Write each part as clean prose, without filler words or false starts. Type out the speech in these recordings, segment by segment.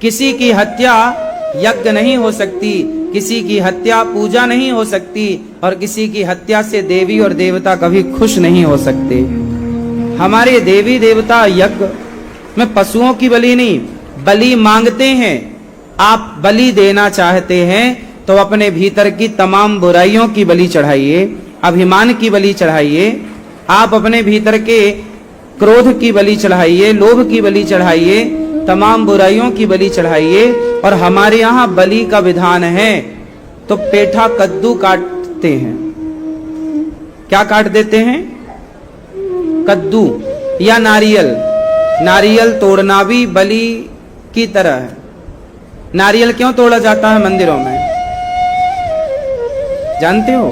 किसी की हत्या यज्ञ नहीं हो सकती, किसी की हत्या पूजा नहीं हो सकती, और किसी की हत्या से देवी और देवता कभी खुश नहीं हो सकते। हमारे देवी देवता यज्ञ में पशुओं की बलि नहीं, बलि मांगते हैं। आप बलि देना चाहते हैं तो अपने भीतर की तमाम बुराइयों की बलि चढ़ाइए, अभिमान की बलि चढ़ाइए, आप अपने भीतर के क्रोध की बलि चढ़ाइए, लोभ की बलि चढ़ाइए, तमाम बुराइयों की बलि चढ़ाइए। और हमारे यहाँ बलि का विधान है तो पेठा कद्दू काटते हैं। क्या काट देते हैं? कद्दू या नारियल। नारियल तोड़ना भी बलि की तरह है। नारियल क्यों तोड़ा जाता है मंदिरों में, जानते हो?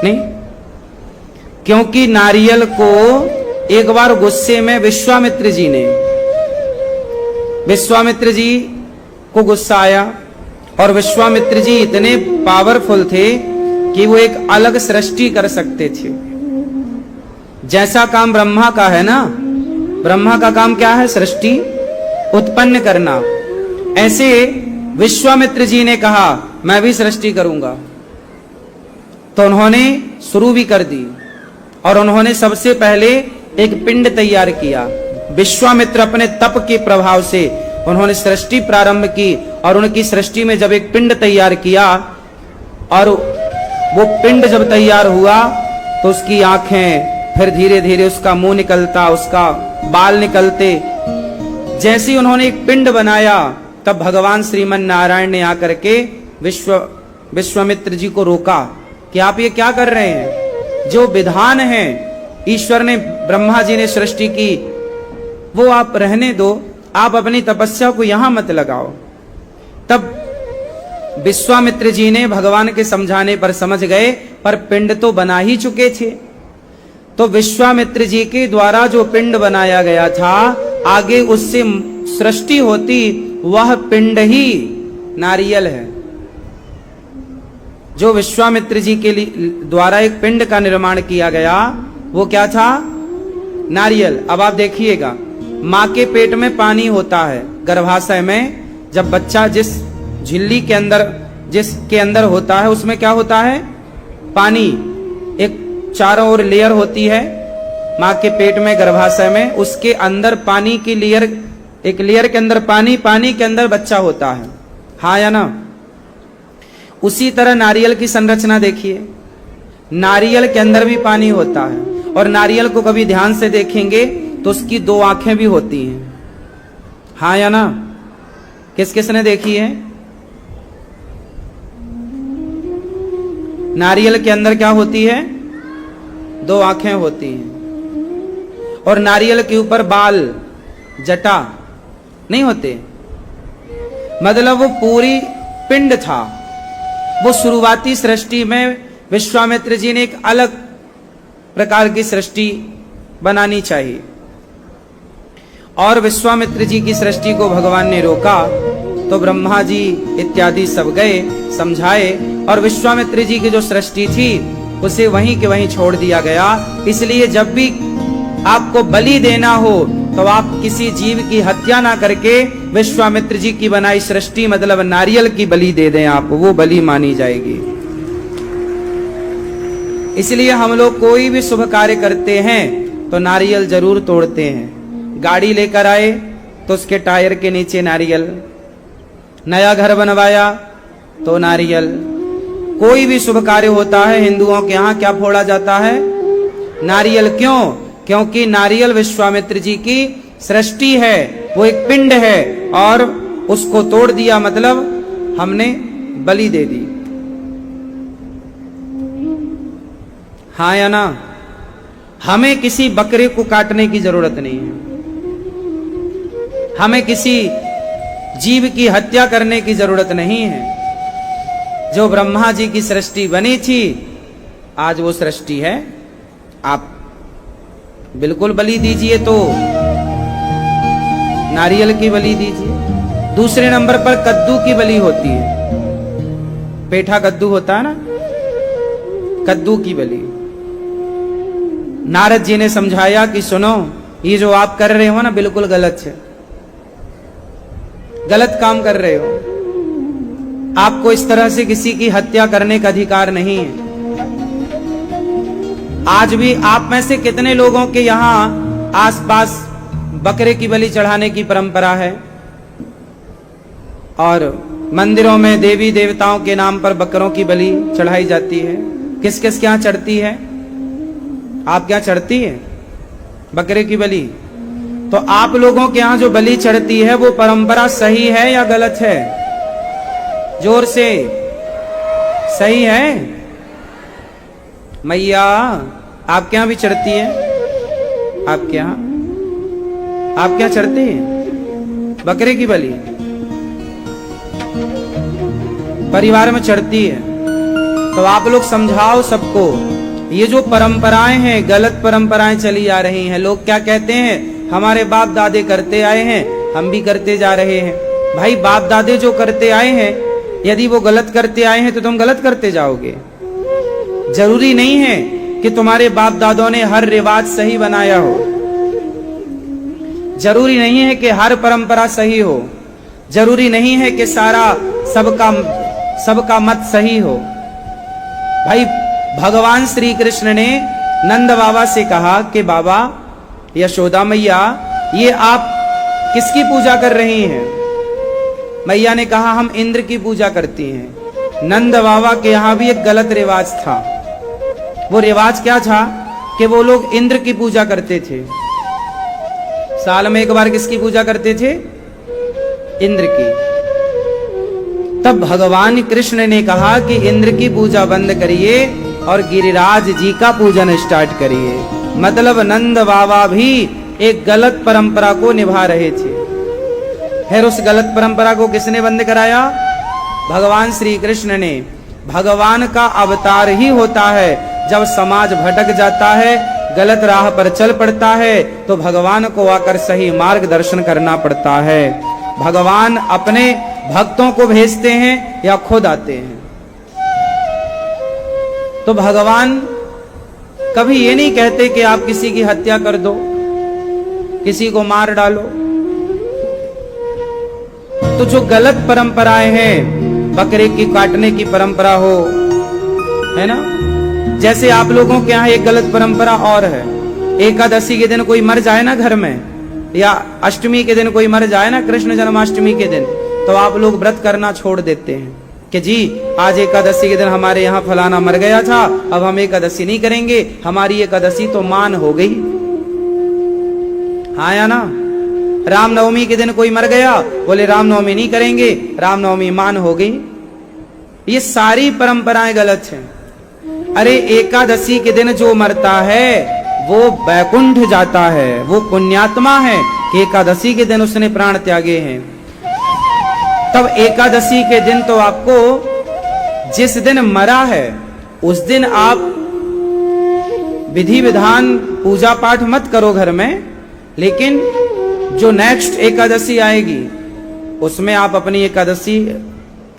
नहीं? क्योंकि नारियल को एक बार गुस्से में विश्वामित्र जी को गुस्सा आया, और विश्वामित्र जी इतने पावरफुल थे कि वो एक अलग सृष्टि कर सकते थे। जैसा काम ब्रह्मा का है ना, ब्रह्मा का काम क्या है? सृष्टि उत्पन्न करना। ऐसे विश्वामित्र जी ने कहा मैं भी सृष्टि करूंगा, तो उन्होंने शुरू भी कर दी। और उन्होंने सबसे पहले एक पिंड तैयार किया। विश्वामित्र अपने तप के प्रभाव से उन्होंने सृष्टि प्रारंभ की, और उनकी सृष्टि में जब एक पिंड तैयार किया, और वो पिंड जब तैयार हुआ तो उसकी आंखें, फिर धीरे धीरे उसका मुंह निकलता, उसका बाल निकलते। जैसे ही उन्होंने एक पिंड बनाया तब भगवान श्रीमन नारायण ने आकर के विश्वामित्र जी को रोका कि आप ये क्या कर रहे हैं? जो विधान है ईश्वर ने, ब्रह्मा जी ने सृष्टि की, वो आप रहने दो, आप अपनी तपस्या को यहां मत लगाओ। तब विश्वामित्र जी ने भगवान के समझाने पर समझ गए, पर पिंड तो बना ही चुके थे। तो विश्वामित्र जी के द्वारा जो पिंड बनाया गया था, आगे उससे सृष्टि होती, वह पिंड ही नारियल है। जो विश्वामित्र जी के द्वारा एक पिंड का निर्माण किया गया, वो क्या था? नारियल। अब आप देखिएगा, माँ के पेट में पानी होता है, गर्भाशय में जब बच्चा जिस झिल्ली के अंदर, जिसके अंदर होता है, उसमें क्या होता है? पानी। एक चारों ओर लेयर होती है माँ के पेट में, गर्भाशय में, उसके अंदर पानी की लेयर, एक लेयर के अंदर पानी, पानी के अंदर बच्चा होता है, हाँ या ना? उसी तरह नारियल की संरचना देखिए, नारियल के अंदर भी पानी होता है, और नारियल को कभी ध्यान से देखेंगे तो उसकी दो आंखें भी होती हैं, हाँ या ना? किस किस ने देखी है? नारियल के अंदर क्या होती है? दो आंखें होती हैं। और नारियल के ऊपर बाल, जटा नहीं होते, मतलब वो पूरी पिंड था। वो शुरुआती सृष्टि में विश्वामित्र जी ने एक अलग प्रकार की सृष्टि बनानी चाहिए, और विश्वामित्र जी की सृष्टि को भगवान ने रोका, तो ब्रह्मा जी इत्यादि सब गए, समझाए, और विश्वामित्र जी की जो सृष्टि थी उसे वहीं के वहीं छोड़ दिया गया। इसलिए जब भी आपको बलि देना हो तो आप किसी जीव की हत्या ना करके विश्वामित्र जी की बनाई सृष्टि, मतलब नारियल की बलि दे दें आप, वो बलि मानी जाएगी। इसलिए हम लोग कोई भी शुभ कार्य करते हैं तो नारियल जरूर तोड़ते हैं। गाड़ी लेकर आए तो उसके टायर के नीचे नारियल, नया घर बनवाया तो नारियल। कोई भी शुभ कार्य होता है हिंदुओं के यहाँ क्या फोड़ा जाता है? नारियल। क्यों? क्योंकि नारियल विश्वामित्र जी की सृष्टि है, वो एक पिंड है, और उसको तोड़ दिया मतलब हमने बलि दे दी, हाँ या ना? हमें किसी बकरे को काटने की जरूरत नहीं है, हमें किसी जीव की हत्या करने की जरूरत नहीं है। जो ब्रह्मा जी की सृष्टि बनी थी, आज वो सृष्टि है, आप बिल्कुल बलि दीजिए, तो नारियल की बलि दीजिए। दूसरे नंबर पर कद्दू की बलि होती है, पेठा कद्दू होता है ना, कद्दू की बलि। नारद जी ने समझाया कि सुनो, ये जो आप कर रहे हो ना बिल्कुल गलत है। गलत काम कर रहे हो। आपको इस तरह से किसी की हत्या करने का अधिकार नहीं है। आज भी आप में से कितने लोगों के यहां आसपास बकरे की बलि चढ़ाने की परंपरा है, और मंदिरों में देवी देवताओं के नाम पर बकरों की बलि चढ़ाई जाती है? किस किस के यहां चढ़ती है? आप क्या चढ़ती है बकरे की बलि? तो आप लोगों के यहां जो बलि चढ़ती है वो परंपरा सही है या गलत है? जोर से, सही है? मैया आपके यहां भी चढ़ती है? आपके यहां चढ़ती है बकरे की बलि? परिवार में चढ़ती है। तो आप लोग समझाओ सबको, ये जो परंपराएं हैं गलत परंपराएं चली आ रही हैं। लोग क्या कहते हैं, हमारे बाप दादे करते आए हैं, हम भी करते जा रहे हैं। भाई बाप दादे जो करते आए हैं, यदि वो गलत करते आए हैं तो तुम गलत करते जाओगे। जरूरी नहीं है कि तुम्हारे बाप दादों ने हर रिवाज सही बनाया हो, जरूरी नहीं है कि हर परंपरा सही हो, जरूरी नहीं है कि सारा सबका मत सही हो। भाई भगवान श्री कृष्ण ने नंद बाबा से कहा कि बाबा यशोदा मैया, ये आप किसकी पूजा कर रही हैं? मैया ने कहा हम इंद्र की पूजा करती हैं। नंद बाबा के यहां भी एक गलत रिवाज था। वो रिवाज क्या था कि वो लोग इंद्र की पूजा करते थे। साल में एक बार किसकी पूजा करते थे? इंद्र की। तब भगवान कृष्ण ने कहा कि इंद्र की पूजा बंद करिए और गिरिराज जी का पूजन स्टार्ट करिए। मतलब नंद बाबा भी एक गलत परंपरा को निभा रहे थे। फिर उस गलत परंपरा को किसने बंद कराया? भगवान श्री कृष्ण ने। भगवान का अवतार ही होता है जब समाज भटक जाता है, गलत राह पर चल पड़ता है, तो भगवान को आकर सही मार्गदर्शन करना पड़ता है। भगवान अपने भक्तों को भेजते हैं या खुद आते हैं। तो भगवान कभी ये नहीं कहते कि आप किसी की हत्या कर दो, किसी को मार डालो। तो जो गलत परंपराएं हैं, बकरे की काटने की परंपरा हो, है ना, जैसे आप लोगों के यहाँ एक गलत परंपरा और है, एकादशी के दिन कोई मर जाए ना घर में, या अष्टमी के दिन कोई मर जाए ना, कृष्ण जन्माष्टमी के दिन, तो आप लोग व्रत करना छोड़ देते हैं कि जी आज एकादशी के दिन हमारे यहाँ फलाना मर गया था, अब हम एकादशी नहीं करेंगे, हमारी एकादशी तो मान हो गई। हाँ या ना? रामनवमी के दिन कोई मर गया, बोले रामनवमी नहीं करेंगे, रामनवमी मान हो गई। ये सारी परंपराएं गलत हैं। अरे एकादशी के दिन जो मरता है वो बैकुंठ जाता है, वो पुण्यात्मा है कि एकादशी के दिन उसने प्राण त्यागे हैं। तब एकादशी के दिन तो आपको, जिस दिन मरा है उस दिन आप विधि विधान पूजा पाठ मत करो घर में, लेकिन जो नेक्स्ट एकादशी आएगी उसमें आप अपनी एकादशी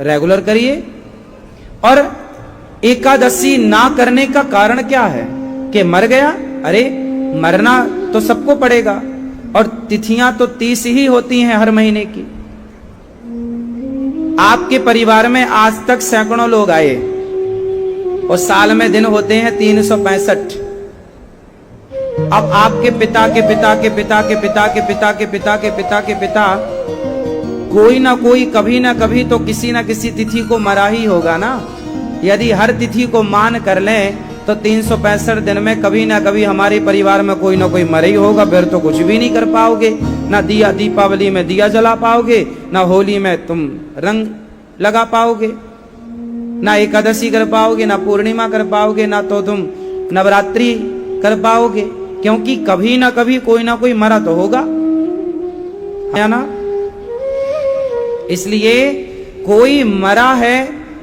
रेगुलर करिए। और एकादशी ना करने का कारण क्या है कि मर गया? अरे मरना तो सबको पड़ेगा, और तिथियां तो 30 ही होती हैं हर महीने की। आपके परिवार में आज तक सैकड़ों लोग आए और साल में दिन होते हैं 365। अब आपके पिता के पिता के पिता के पिता के पिता के पिता के पिता के पिता कोई ना कोई कभी ना कभी तो किसी ना किसी तिथि को मरा ही होगा ना। यदि हर तिथि को मान कर लें तो 365 दिन में कभी ना कभी हमारे परिवार में कोई ना कोई मरा ही होगा। फिर तो कुछ भी नहीं कर पाओगे, ना दिया दीपावली में दिया जला पाओगे, ना होली में तुम रंग लगा पाओगे, ना एकादशी कर पाओगे, ना पूर्णिमा कर पाओगे, ना तो तुम नवरात्रि कर पाओगे, क्योंकि कभी ना कभी कोई ना कोई मरा तो होगा, है ना। इसलिए कोई मरा है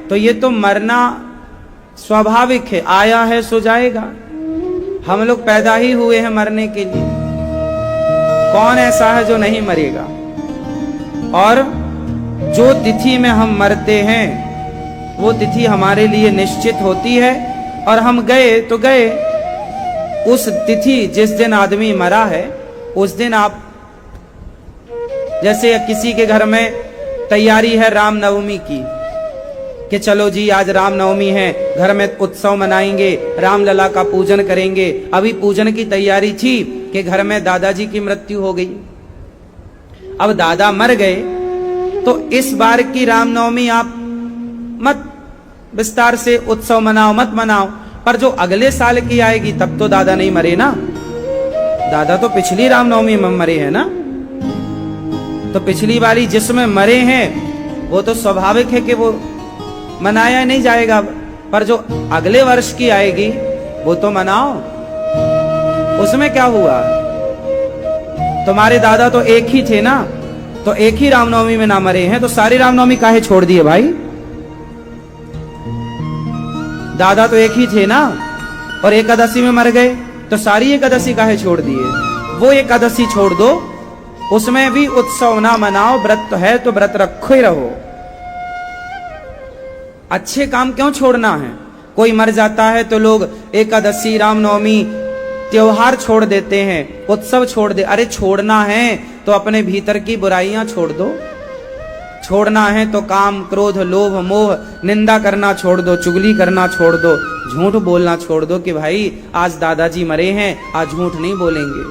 तो ये तो मरना स्वाभाविक है, आया है सो जाएगा। हम लोग पैदा ही हुए हैं मरने के लिए, कौन ऐसा है जो नहीं मरेगा। और जो तिथि में हम मरते हैं वो तिथि हमारे लिए निश्चित होती है, और हम गए तो गए। उस तिथि जिस दिन आदमी मरा है उस दिन आप, जैसे किसी के घर में तैयारी है रामनवमी की कि चलो जी आज रामनवमी है, घर में उत्सव मनाएंगे, रामलला का पूजन करेंगे। अभी पूजन की तैयारी थी कि घर में दादाजी की मृत्यु हो गई। अब दादा मर गए तो इस बार की रामनवमी आप मत विस्तार से उत्सव मनाओ, मत मनाओ, पर जो अगले साल की आएगी तब तो दादा नहीं मरे ना। दादा तो पिछली रामनवमी में मरे हैं ना, तो पिछली वाली जिसमें मरे हैं वो तो स्वाभाविक है कि वो मनाया नहीं जाएगा, पर जो अगले वर्ष की आएगी वो तो मनाओ। उसमें क्या हुआ, तुम्हारे दादा तो एक ही थे ना, तो एक ही रामनवमी में ना मरे हैं तो सारी रामनवमी काहे छोड़ दिए भाई? दादा तो एक ही थे ना, और एकादशी में मर गए तो सारी एकादशी काहे छोड़ दिए? वो एकादशी छोड़ दो, उसमें भी उत्सव ना मनाओ, व्रत है तो व्रत रखो ही रहो। अच्छे काम क्यों छोड़ना है? कोई मर जाता है तो लोग एकादशी, रामनवमी, त्योहार छोड़ देते हैं, उत्सव छोड़ दे। अरे छोड़ना है तो अपने भीतर की बुराइयां छोड़ दो। छोड़ना है तो काम, क्रोध, लोभ, मोह, निंदा करना छोड़ दो, चुगली करना छोड़ दो, झूठ बोलना छोड़ दो कि भाई आज दादाजी मरे हैं, आज झूठ नहीं बोलेंगे।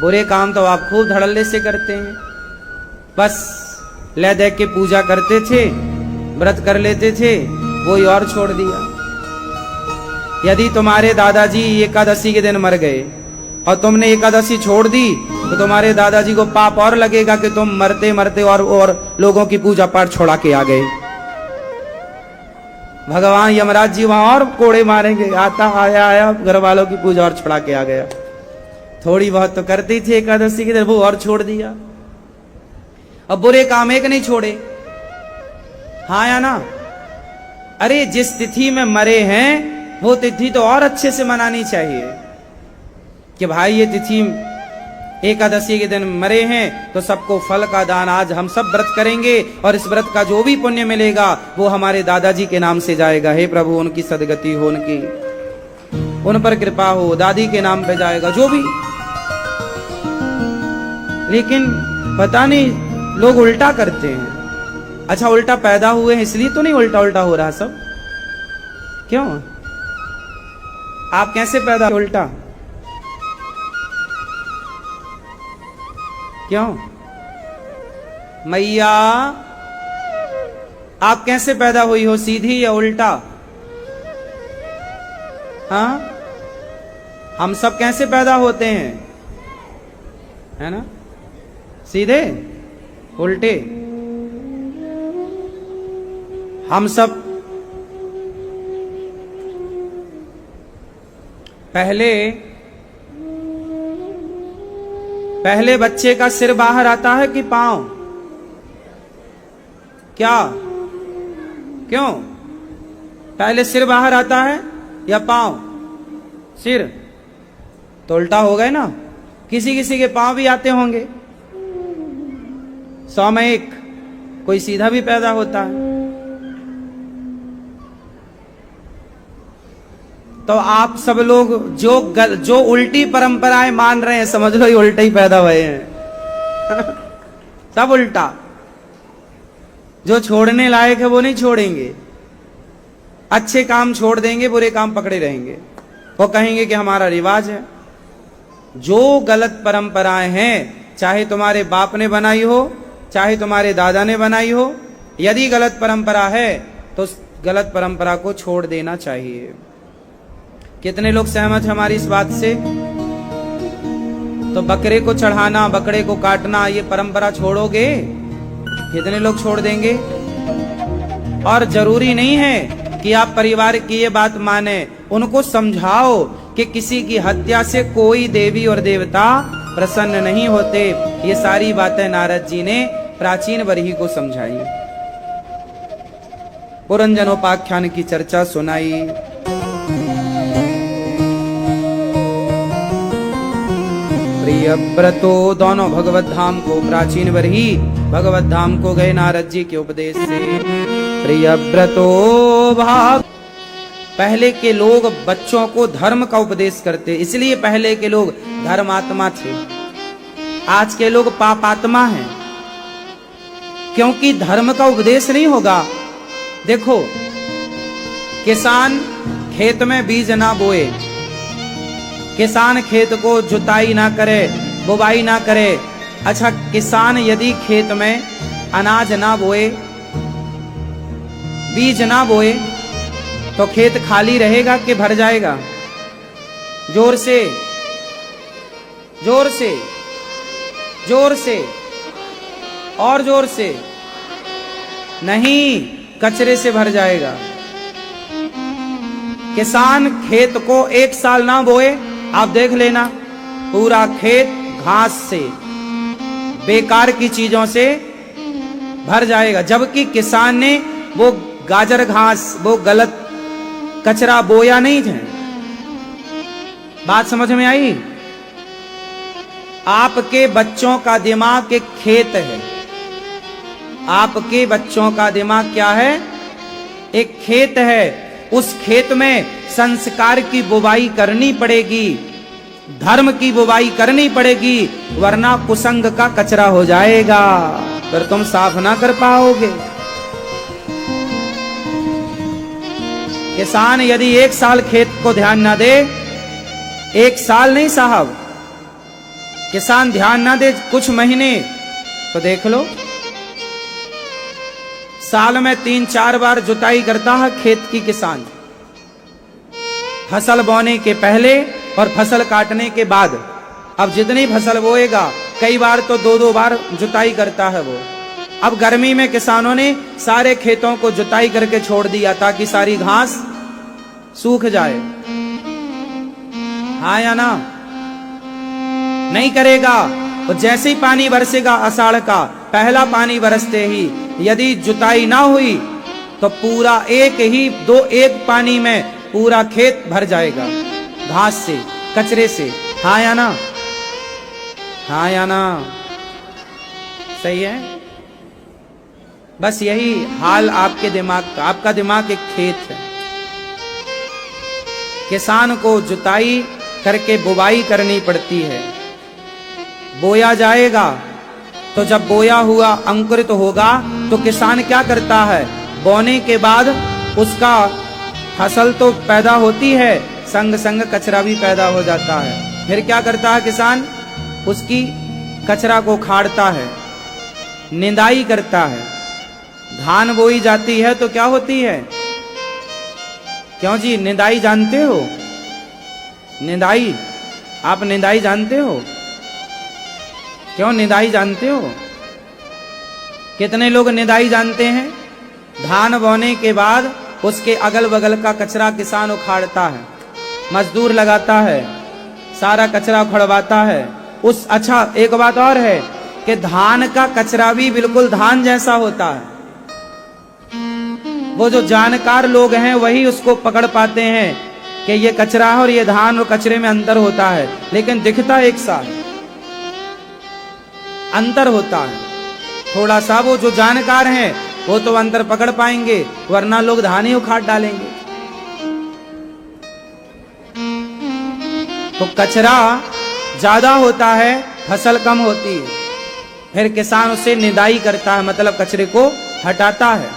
बुरे काम तो आप खूब धड़ल्ले से करते हैं। बस ले दे के पूजा करते थे, व्रत कर लेते थे, वही और छोड़ दिया। यदि तुम्हारे दादाजी एकादशी के दिन मर गए और तुमने एकादशी छोड़ दी तो तुम्हारे दादाजी को पाप और लगेगा कि तुम मरते मरते और लोगों की पूजा पाठ छोड़ा के आ गए। भगवान यमराज जी वहां और कोड़े मारेंगे, आता आया घर वालों की पूजा और छुड़ा के आ गया। थोड़ी बहुत तो करती थी एकादशी के दिन, वो और छोड़ दिया। अब बुरे काम एक नहीं छोड़े, हाँ या ना? अरे जिस तिथि में मरे हैं वो तिथि तो और अच्छे से मनानी चाहिए कि भाई ये तिथि एकादशी के दिन मरे हैं तो सबको फल का दान, आज हम सब व्रत करेंगे और इस व्रत का जो भी पुण्य मिलेगा वो हमारे दादाजी के नाम से जाएगा। हे प्रभु उनकी सदगति हो, उन पर कृपा हो, दादी के नाम पे जाएगा जो भी। लेकिन पता नहीं लोग उल्टा करते हैं। अच्छा उल्टा पैदा हुए हैं इसलिए तो नहीं उल्टा उल्टा हो रहा सब? क्यों? आप कैसे पैदा उल्टा? क्यों? मैया आप कैसे पैदा हुई हो, सीधी या उल्टा? हाँ, हम सब कैसे पैदा होते हैं, है ना? सीधे उल्टे? हम सब पहले बच्चे का सिर बाहर आता है कि पांव? क्या? क्यों? पहले सिर बाहर आता है या पांव? सिर तो उल्टा हो गए ना। किसी किसी के पांव भी आते होंगे, 100 में 1, कोई सीधा भी पैदा होता है। तो आप सब लोग जो उल्टी परंपराएं मान रहे हैं, समझ लो ये उल्टे ही पैदा हुए हैं। सब उल्टा। जो छोड़ने लायक है वो नहीं छोड़ेंगे, अच्छे काम छोड़ देंगे, बुरे काम पकड़े रहेंगे। वो कहेंगे कि हमारा रिवाज है। जो गलत परंपराएं हैं, चाहे तुम्हारे बाप ने बनाई हो, चाहे तुम्हारे दादा ने बनाई हो, यदि गलत परंपरा है तो गलत परंपरा को छोड़ देना चाहिए। कितने लोग सहमत हैं हमारी इस बात से? तो बकरे को चढ़ाना, बकरे को काटना, ये परंपरा छोड़ोगे? कितने लोग छोड़ देंगे? और जरूरी नहीं है कि आप परिवार की ये बात माने, उनको समझाओ कि किसी की हत्या से कोई देवी और देवता प्रसन्न नहीं होते। ये सारी बातें नारद जी ने प्राचीन बरही को समझाई, पुरंजनोपाख्यान की चर्चा सुनाई। प्रियव्रतो दोनों भगवत धाम को, प्राचीन बरही भगवत धाम को गए नारद जी के उपदेश से। प्रियव्रतो भाव, पहले के लोग बच्चों को धर्म का उपदेश करते, इसलिए पहले के लोग धर्मात्मा थे। आज के लोग पापात्मा हैं। क्योंकि धर्म का उपदेश नहीं होगा। देखो, किसान खेत में बीज ना बोए, किसान खेत को जुताई ना करे, बुवाई ना करे। अच्छा, किसान यदि खेत में अनाज ना बोए, बीज ना बोए, तो खेत खाली रहेगा कि भर जाएगा? जोर से, जोर से, जोर से, और जोर से। नहीं, कचरे से भर जाएगा। किसान खेत को एक साल ना बोए, आप देख लेना, पूरा खेत घास से, बेकार की चीजों से भर जाएगा। जबकि किसान ने वो गाजर घास, वो गलत कचरा बोया नहीं है। बात समझ में आई? आपके बच्चों का दिमाग एक खेत है। आपके बच्चों का दिमाग क्या है? एक खेत है। उस खेत में संस्कार की बुवाई करनी पड़ेगी, धर्म की बुवाई करनी पड़ेगी, वरना कुसंग का कचरा हो जाएगा, फिर तुम साफ ना कर पाओगे। किसान यदि एक साल खेत को ध्यान ना दे, एक साल नहीं साहब, किसान ध्यान ना दे कुछ महीने, तो देख लो, साल में 3-4 बार जुताई करता है खेत की किसान, फसल बोने के पहले और फसल काटने के बाद। अब जितनी फसल बोएगा, कई बार तो 2-2 बार जुताई करता है वो। अब गर्मी में किसानों ने सारे खेतों को जुताई करके छोड़ दिया ताकि सारी घास सूख जाए। हाँ या ना? नहीं करेगा। तो जैसे ही पानी बरसेगा आषाढ़ का पहला पानी बरसते ही यदि जुताई ना हुई तो पूरा एक पानी में पूरा खेत भर जाएगा घास से, कचरे से। हाँ या ना? हाँ या ना? सही है। बस यही हाल आपके दिमाग का। आपका दिमाग एक खेत है। किसान को जुताई करके बुवाई करनी पड़ती है। बोया जाएगा, तो जब बोया हुआ अंकुरित होगा तो किसान क्या करता है? बोने के बाद उसका फसल तो पैदा होती है, संग संग कचरा भी पैदा हो जाता है। फिर क्या करता है किसान? उसकी कचरा को खाड़ता है, निंदाई करता है। धान बोई जाती है तो क्या होती है? क्यों जी, निंदाई जानते हो? निंदाई, आप निंदाई जानते हो? क्यों निंदाई जानते हो? कितने लोग निंदाई जानते हैं? धान बोने के बाद उसके अगल बगल का कचरा किसान उखाड़ता है, मजदूर लगाता है, सारा कचरा उखड़वाता है। अच्छा, एक बात और है कि धान का कचरा भी बिल्कुल धान जैसा होता है। वो जो जानकार लोग हैं वही उसको पकड़ पाते हैं कि ये कचरा है और ये धान और कचरे में अंतर होता है, लेकिन दिखता एक साथ अंतर होता है थोड़ा सा। वो जो जानकार हैं वो तो अंतर पकड़ पाएंगे, वरना लोग धान ही उखाड़ डालेंगे। तो कचरा ज्यादा होता है, फसल कम होती है। फिर किसान उसे निदाई करता है, मतलब कचरे को हटाता है।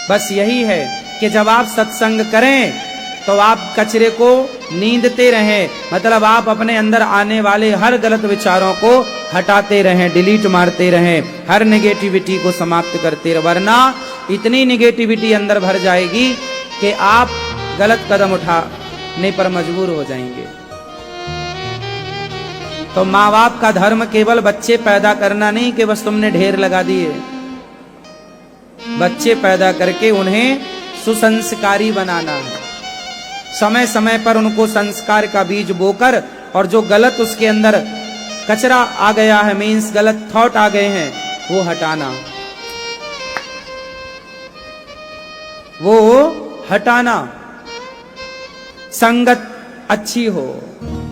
बस यही है कि जब आप सत्संग करें तो आप कचरे को नींदते रहें, मतलब आप अपने अंदर आने वाले हर गलत विचारों को हटाते रहें, डिलीट मारते रहें, हर नेगेटिविटी को समाप्त करते रहें, वरना इतनी नेगेटिविटी अंदर भर जाएगी कि आप गलत कदम उठाने पर मजबूर हो जाएंगे। तो माँ बाप का धर्म केवल बच्चे पैदा करना नहीं कि बस तुमने ढेर लगा दिए। बच्चे पैदा करके उन्हें सुसंस्कारी बनाना है। समय समय पर उनको संस्कार का बीज बोकर, और जो गलत उसके अंदर कचरा आ गया है, मीन्स गलत थॉट आ गए हैं, वो हटाना, वो हटाना। संगत अच्छी हो।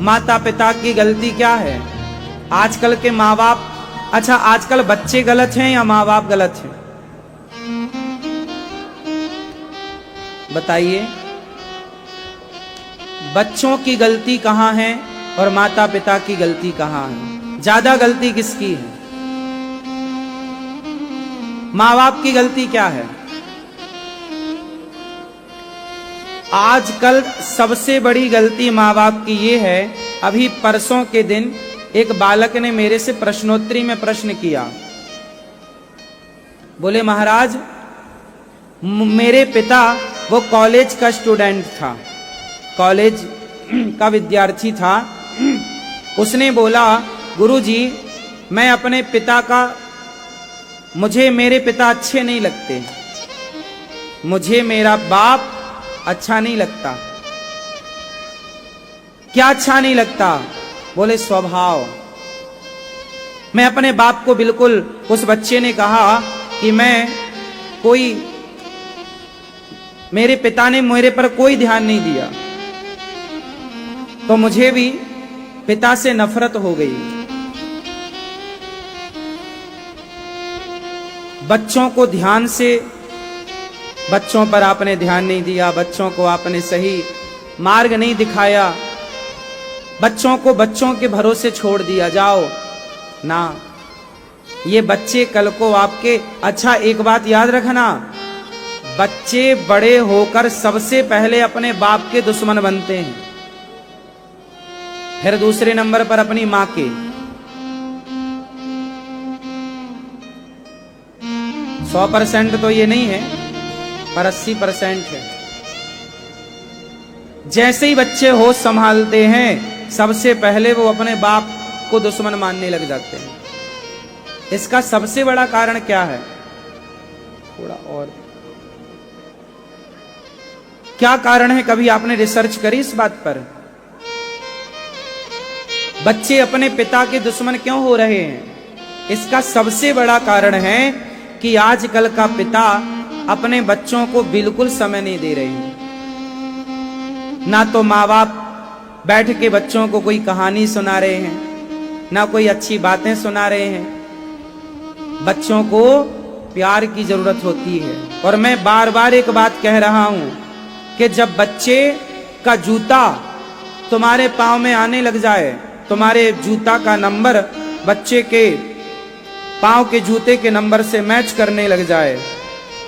माता पिता की गलती क्या है? आजकल के माँ बाप, अच्छा आजकल बच्चे गलत हैं या माँ बाप गलत हैं? बताइए, बच्चों की गलती कहां है और माता पिता की गलती कहां है? ज्यादा गलती किसकी है? माँ बाप की गलती क्या है? आजकल सबसे बड़ी गलती माँ बाप की ये है, अभी परसों के दिन एक बालक ने मेरे से प्रश्नोत्तरी में प्रश्न किया। बोले महाराज, मेरे पिता वो कॉलेज का स्टूडेंट था, कॉलेज का विद्यार्थी था। उसने बोला गुरुजी, मैं अपने पिता का, मुझे मेरे पिता अच्छे नहीं लगते, मुझे मेरा बाप अच्छा नहीं लगता। क्या अच्छा नहीं लगता? बोले स्वभाव। मैं अपने बाप को बिल्कुल, उस बच्चे ने कहा कि मेरे पिता ने मेरे पर कोई ध्यान नहीं दिया, तो मुझे भी पिता से नफरत हो गई। बच्चों को ध्यान से, बच्चों पर आपने ध्यान नहीं दिया, बच्चों को आपने सही मार्ग नहीं दिखाया, बच्चों को बच्चों के भरोसे छोड़ दिया, जाओ ना। ये बच्चे कल को आपके, अच्छा एक बात याद रखना, बच्चे बड़े होकर सबसे पहले अपने बाप के दुश्मन बनते हैं, फिर दूसरे नंबर पर अपनी मां के। 100% तो ये नहीं है, पर 80% है। जैसे ही बच्चे होश संभालते हैं, सबसे पहले वो अपने बाप को दुश्मन मानने लग जाते हैं। इसका सबसे बड़ा कारण क्या है? थोड़ा और क्या कारण है? कभी आपने रिसर्च करी इस बात पर? बच्चे अपने पिता के दुश्मन क्यों हो रहे हैं? इसका सबसे बड़ा कारण है कि आजकल का पिता अपने बच्चों को बिल्कुल समय नहीं दे रहे हैं। ना तो माँ बाप बैठ के बच्चों को कोई कहानी सुना रहे हैं, ना कोई अच्छी बातें सुना रहे हैं। बच्चों को प्यार की जरूरत होती है। और मैं बार बार एक बात कह रहा हूं कि जब बच्चे का जूता तुम्हारे पांव में आने लग जाए, तुम्हारे जूता का नंबर बच्चे के पांव के जूते के नंबर से मैच करने लग जाए,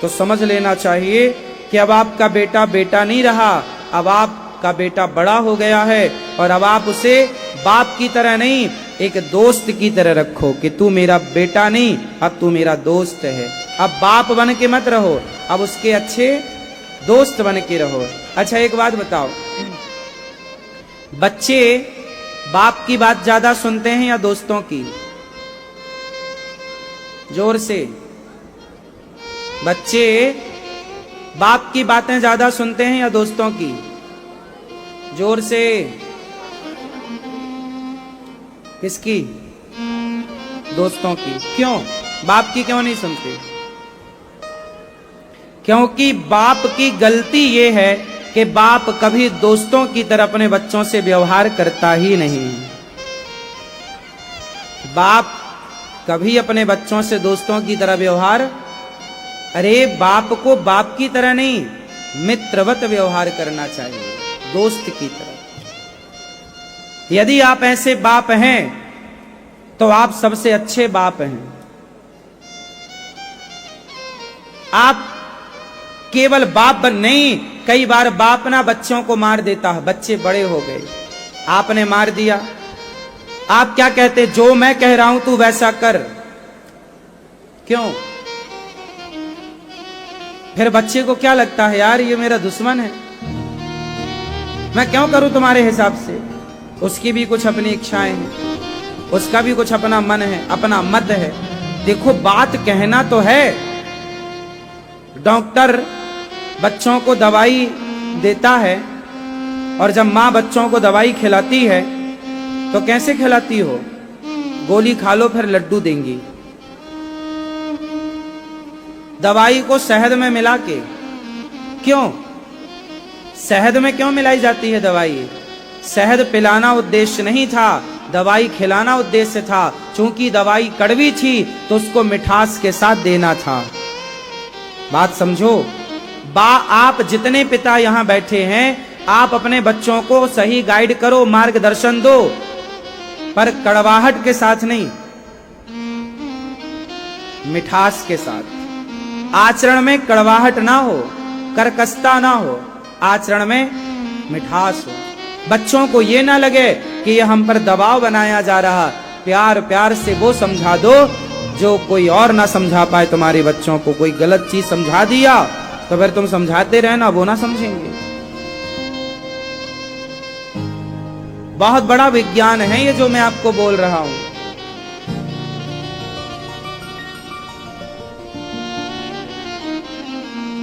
तो समझ लेना चाहिए कि अब आपका बेटा बेटा नहीं रहा, अब आपका बेटा बड़ा हो गया है। और अब आप उसे बाप की तरह नहीं, एक दोस्त की तरह रखो कि तू मेरा बेटा नहीं, अब तू मेरा दोस्त है। अब बाप बन के मत रहो, अब उसके अच्छे दोस्त बन के रहो। अच्छा एक बात बताओ, बच्चे बाप की बात ज्यादा सुनते हैं या दोस्तों की? जोर से। बच्चे बाप की बातें ज्यादा सुनते हैं या दोस्तों की? जोर से। किसकी? दोस्तों की। क्यों? बाप की क्यों नहीं सुनते? क्योंकि बाप की गलती यह है कि बाप कभी दोस्तों की तरह अपने बच्चों से व्यवहार करता ही नहीं। बाप कभी अपने बच्चों से दोस्तों की तरह व्यवहार, अरे बाप को बाप की तरह नहीं, मित्रवत व्यवहार करना चाहिए, दोस्त की तरह। यदि आप ऐसे बाप हैं तो आप सबसे अच्छे बाप हैं। आप केवल बाप नहीं, कई बार बाप ना बच्चों को मार देता है, बच्चे बड़े हो गए, आपने मार दिया। आप क्या कहते? जो मैं कह रहा हूं तू वैसा कर। क्यों? फिर बच्चे को क्या लगता है, यार ये मेरा दुश्मन है, मैं क्यों करूं तुम्हारे हिसाब से? उसकी भी कुछ अपनी इच्छाएं हैं, उसका भी कुछ अपना मन है, अपना मत है। देखो बात कहना तो है, डॉक्टर बच्चों को दवाई देता है, और जब माँ बच्चों को दवाई खिलाती है तो कैसे खिलाती हो? गोली खा लो फिर लड्डू देंगी। दवाई को शहद में मिला के। क्यों? शहद में क्यों मिलाई जाती है दवाई? शहद पिलाना उद्देश्य नहीं था, दवाई खिलाना उद्देश्य था। चूंकि दवाई कड़वी थी तो उसको मिठास के साथ देना था। बात समझो। आप जितने पिता यहां बैठे हैं, आप अपने बच्चों को सही गाइड करो, मार्गदर्शन दो, पर कड़वाहट के साथ नहीं, मिठास के साथ। आचरण में कड़वाहट ना हो, कर्कशता ना हो, आचरण में मिठास हो। बच्चों को ये ना लगे कि ये हम पर दबाव बनाया जा रहा। प्यार प्यार से वो समझा दो जो कोई और ना समझा पाए। तुम्हारे बच्चों को कोई गलत चीज समझा दिया तो फिर तुम समझाते रहना, वो ना समझेंगे। बहुत बड़ा विज्ञान है ये जो मैं आपको बोल रहा हूं।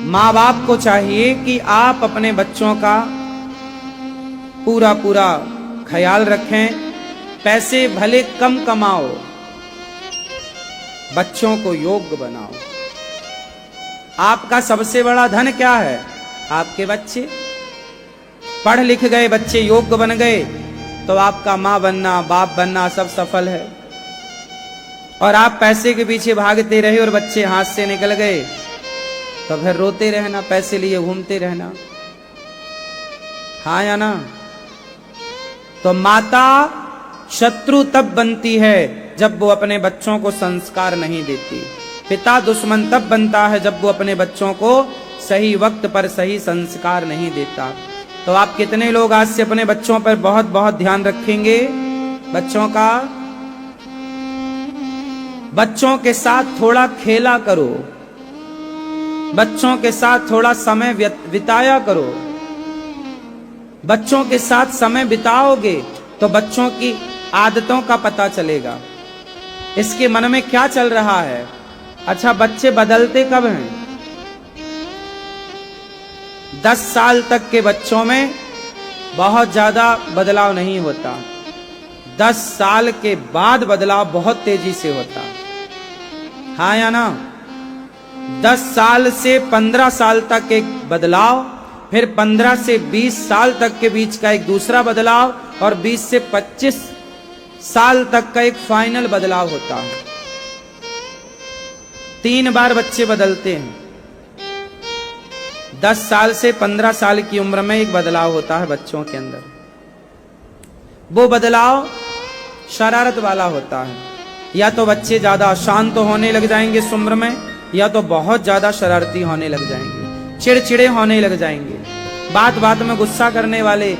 माँ बाप को चाहिए कि आप अपने बच्चों का पूरा पूरा ख्याल रखें। पैसे भले कम कमाओ, बच्चों को योग्य बनाओ। आपका सबसे बड़ा धन क्या है? आपके बच्चे। पढ़ लिख गए बच्चे, योग्य बन गए, तो आपका माँ बनना, बाप बनना सब सफल है। और आप पैसे के पीछे भागते रहे और बच्चे हाथ से निकल गए तो फिर रोते रहना, पैसे लिए घूमते रहना। हाँ या ना? तो माता शत्रु तब बनती है जब वो अपने बच्चों को संस्कार नहीं देती। पिता दुश्मन तब बनता है जब वो अपने बच्चों को सही वक्त पर सही संस्कार नहीं देता। तो आप कितने लोग आज से अपने बच्चों पर बहुत बहुत ध्यान रखेंगे? बच्चों का, बच्चों के साथ थोड़ा खेला करो, बच्चों के साथ थोड़ा समय बिताया करो। बच्चों के साथ समय बिताओगे तो बच्चों की आदतों का पता चलेगा, इसके मन में क्या चल रहा है। अच्छा, बच्चे बदलते कब हैं? 10 साल तक के बच्चों में बहुत ज्यादा बदलाव नहीं होता। 10 साल के बाद बदलाव बहुत तेजी से होता। हाँ या ना? 10 साल से 15 साल तक एक बदलाव, फिर 15 से 20 साल तक के बीच का एक दूसरा बदलाव, और 20 से 25 साल तक का एक फाइनल बदलाव होता है। 3 बार बच्चे बदलते हैं। 10 साल से 15 साल की उम्र में एक बदलाव होता है बच्चों के अंदर। वो बदलाव शरारत वाला होता है। या तो बच्चे ज्यादा शांत होने लग जाएंगे इस उम्र में, या तो बहुत ज्यादा शरारती होने लग जाएंगे, चिड़चिड़े होने लग जाएंगे, बात बात में गुस्सा करने वाले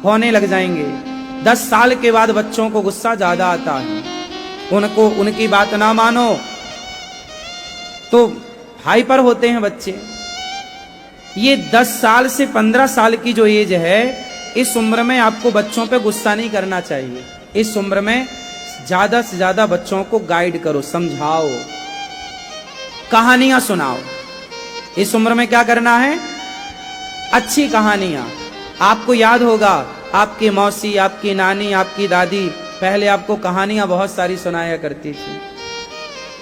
होने लग जाएंगे। 10 साल के बाद बच्चों को गुस्सा ज्यादा आता है। उनको उनकी बात ना मानो तो हाइपर होते हैं बच्चे। ये 10 साल से 15 साल की जो एज है, इस उम्र में आपको बच्चों पे गुस्सा नहीं करना चाहिए। इस उम्र में ज्यादा से ज्यादा बच्चों को गाइड करो, समझाओ, कहानियां सुनाओ। इस उम्र में क्या करना है? अच्छी कहानियां। आपको याद होगा, आपकी मौसी, आपकी नानी, आपकी दादी पहले आपको कहानियां बहुत सारी सुनाया करती थी।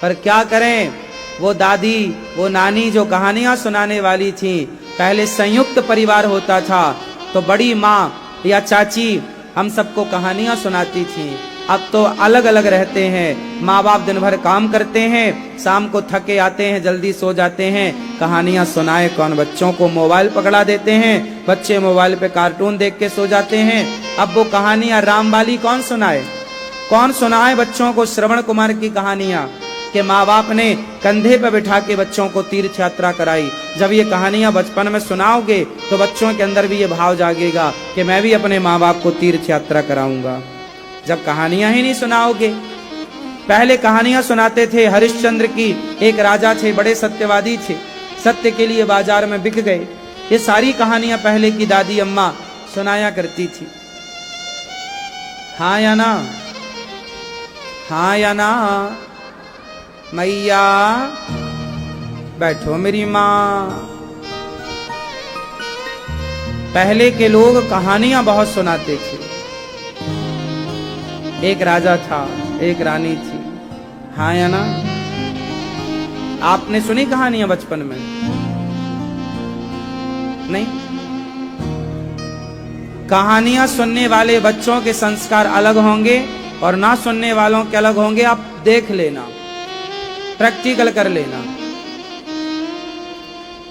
पर क्या करें, वो दादी, वो नानी जो कहानियां सुनाने वाली थी, पहले संयुक्त परिवार होता था तो बड़ी माँ या चाची हम सबको कहानियां सुनाती थी। अब तो अलग अलग रहते हैं। माँ बाप दिन भर काम करते हैं, शाम को थके आते हैं, जल्दी सो जाते हैं। कहानियां सुनाए कौन? बच्चों को मोबाइल पकड़ा देते हैं, बच्चे मोबाइल पे कार्टून देख के सो जाते हैं। अब वो कहानियां राम वाली कौन सुनाए? कौन सुनाए बच्चों को श्रवण कुमार की कहानियां कि माँ बाप ने कंधे पर बिठा के बच्चों को तीर्थ यात्रा कराई। जब ये कहानियां बचपन में सुनाओगे तो बच्चों के अंदर भी ये भाव जागेगा कि मैं भी अपने माँ बाप को तीर्थ यात्रा कराऊंगा। जब कहानियां ही नहीं सुनाओगे, पहले कहानियां सुनाते थे। हरिश्चंद्र की एक राजा थे, बड़े सत्यवादी थे, सत्य के लिए बाजार में बिक गए। ये सारी कहानियां पहले की दादी अम्मा सुनाया करती थी। हाँ या ना? हाँ या ना? मैया बैठो मेरी माँ। पहले के लोग कहानियां बहुत सुनाते थे। एक राजा था, एक रानी थी। हाँ या ना? आपने सुनी कहानियां बचपन में? नहीं? कहानियां सुनने वाले बच्चों के संस्कार अलग होंगे और ना सुनने वालों के अलग होंगे। आप देख लेना, प्रैक्टिकल कर लेना।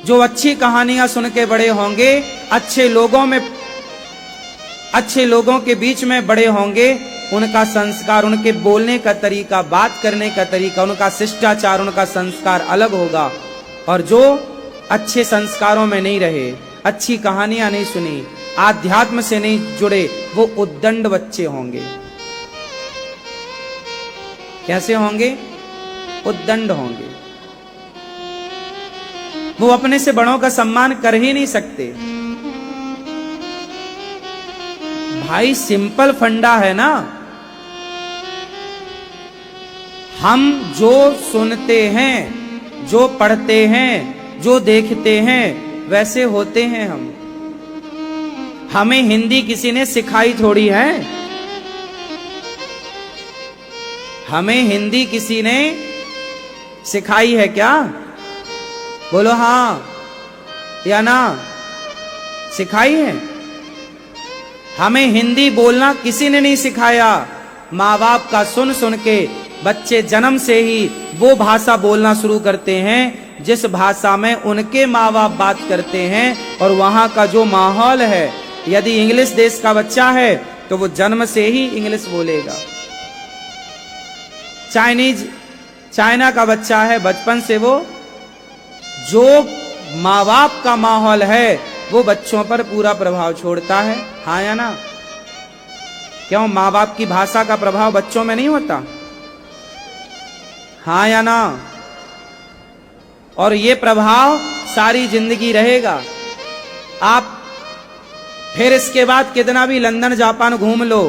जो अच्छी कहानियां सुन के बड़े होंगे, अच्छे लोगों के बीच में बड़े होंगे, उनका संस्कार, उनके बोलने का तरीका, बात करने का तरीका, उनका शिष्टाचार, उनका संस्कार अलग होगा। और जो अच्छे संस्कारों में नहीं रहे, अच्छी कहानियां नहीं सुनी, आध्यात्म से नहीं जुड़े, वो उद्दंड बच्चे होंगे। कैसे होंगे? उद्दंड होंगे। वो अपने से बड़ों का सम्मान कर ही नहीं सकते। भाई सिंपल फंडा है ना, हम जो सुनते हैं, जो पढ़ते हैं, जो देखते हैं, वैसे होते हैं हम। हमें हिंदी किसी ने सिखाई थोड़ी है। हमें हिंदी किसी ने सिखाई है क्या? बोलो हाँ या ना। सिखाई है? हमें हिंदी बोलना किसी ने नहीं सिखाया। माँ बाप का सुन सुन के बच्चे जन्म से ही वो भाषा बोलना शुरू करते हैं जिस भाषा में उनके माँ बाप बात करते हैं। और वहां का जो माहौल है, यदि इंग्लिश देश का बच्चा है तो वो जन्म से ही इंग्लिश बोलेगा। चाइना का बच्चा है, बचपन से वो जो माँ बाप का माहौल है वो बच्चों पर पूरा प्रभाव छोड़ता है। हाँ या ना? क्यों? माँ बाप की भाषा का प्रभाव बच्चों में नहीं होता? हाँ या ना? और ये प्रभाव सारी जिंदगी रहेगा। आप फिर इसके बाद कितना भी लंदन जापान घूम लो,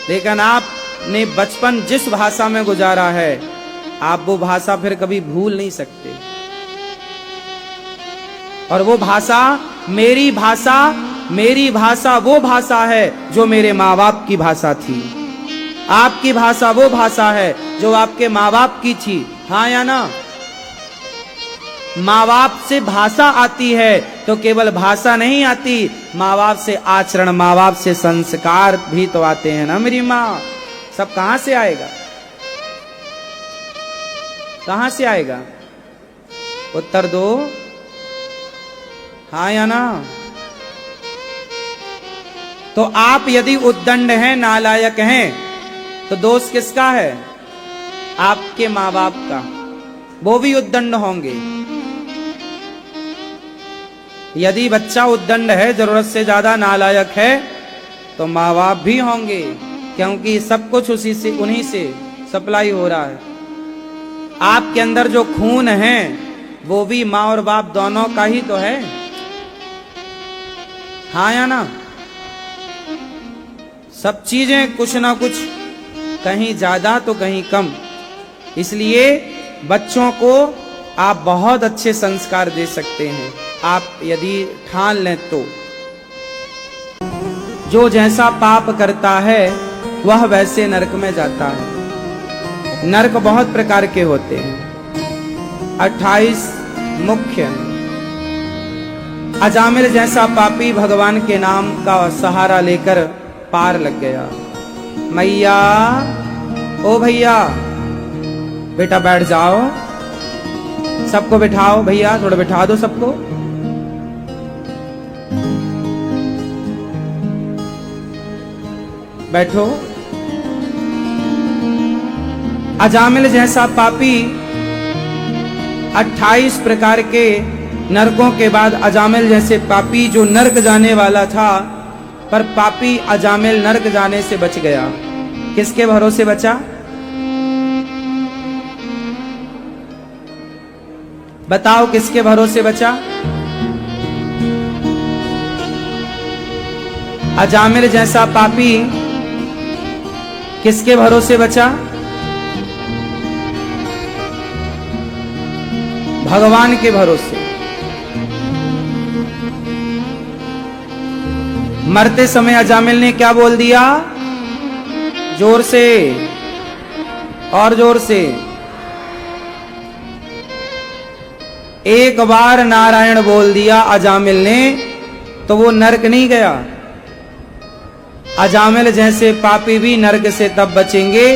लेकिन आपने बचपन जिस भाषा में गुजारा है, आप वो भाषा फिर कभी भूल नहीं सकते। और वो भाषा मेरी भाषा वो भाषा है जो मेरे माँ बाप की भाषा थी। आपकी भाषा वो भाषा है जो आपके माँ बाप की थी। हाँ या ना? माँ बाप से भाषा आती है तो केवल भाषा नहीं आती, माँ बाप से आचरण, माँ बाप से संस्कार भी तो आते हैं ना मेरी माँ। सब कहां से आएगा? कहां से आएगा? उत्तर दो। हाँ या ना? तो आप यदि उद्दंड हैं, नालायक हैं, तो दोष किसका है? आपके माँ बाप का। वो भी उद्दंड होंगे। यदि बच्चा उद्दंड है, जरूरत से ज्यादा नालायक है, तो माँ बाप भी होंगे, क्योंकि सब कुछ उन्हीं से सप्लाई हो रहा है। आपके अंदर जो खून है वो भी माँ और बाप दोनों का ही तो है। हाँ या ना? सब चीजें कुछ ना कुछ, कहीं ज्यादा तो कहीं कम। इसलिए बच्चों को आप बहुत अच्छे संस्कार दे सकते हैं, आप यदि ठान लें तो। जो जैसा पाप करता है वह वैसे नरक में जाता है। नरक बहुत प्रकार के होते हैं, 28 मुख्य। अजामिल जैसा पापी भगवान के नाम का सहारा लेकर पार लग गया। मैया, ओ भैया, बेटा बैठ जाओ, सबको बिठाओ, भैया थोड़ा बिठा दो सबको। बैठो। अजामिल जैसा पापी 28 प्रकार के नरकों के बाद अजामिल जैसे पापी जो नरक जाने वाला था, पर पापी अजामिल नरक जाने से बच गया। किसके भरोसे बचा? बताओ किसके भरोसे बचा? अजामिल जैसा पापी किसके भरोसे बचा? भगवान के भरोसे। मरते समय अजामिल ने क्या बोल दिया? जोर से और जोर से, एक बार नारायण बोल दिया अजामिल ने तो वो नरक नहीं गया। अजामिल जैसे पापी भी नरक से तब बचेंगे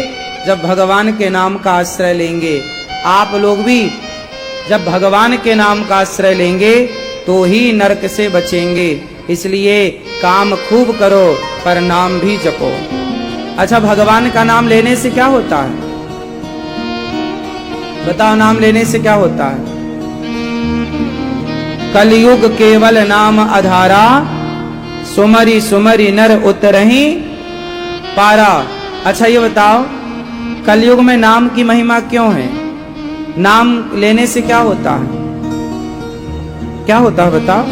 जब भगवान के नाम का आश्रय लेंगे। आप लोग भी जब भगवान के नाम का आश्रय लेंगे तो ही नरक से बचेंगे। इसलिए काम खूब करो पर नाम भी जपो। अच्छा, भगवान का नाम लेने से क्या होता है? बताओ, नाम लेने से क्या होता है? कलयुग केवल नाम आधारा, सुमरी सुमरी नर उतरहि पारा। अच्छा ये बताओ, कलयुग में नाम की महिमा क्यों है? नाम लेने से क्या होता है? क्या होता है बताओ?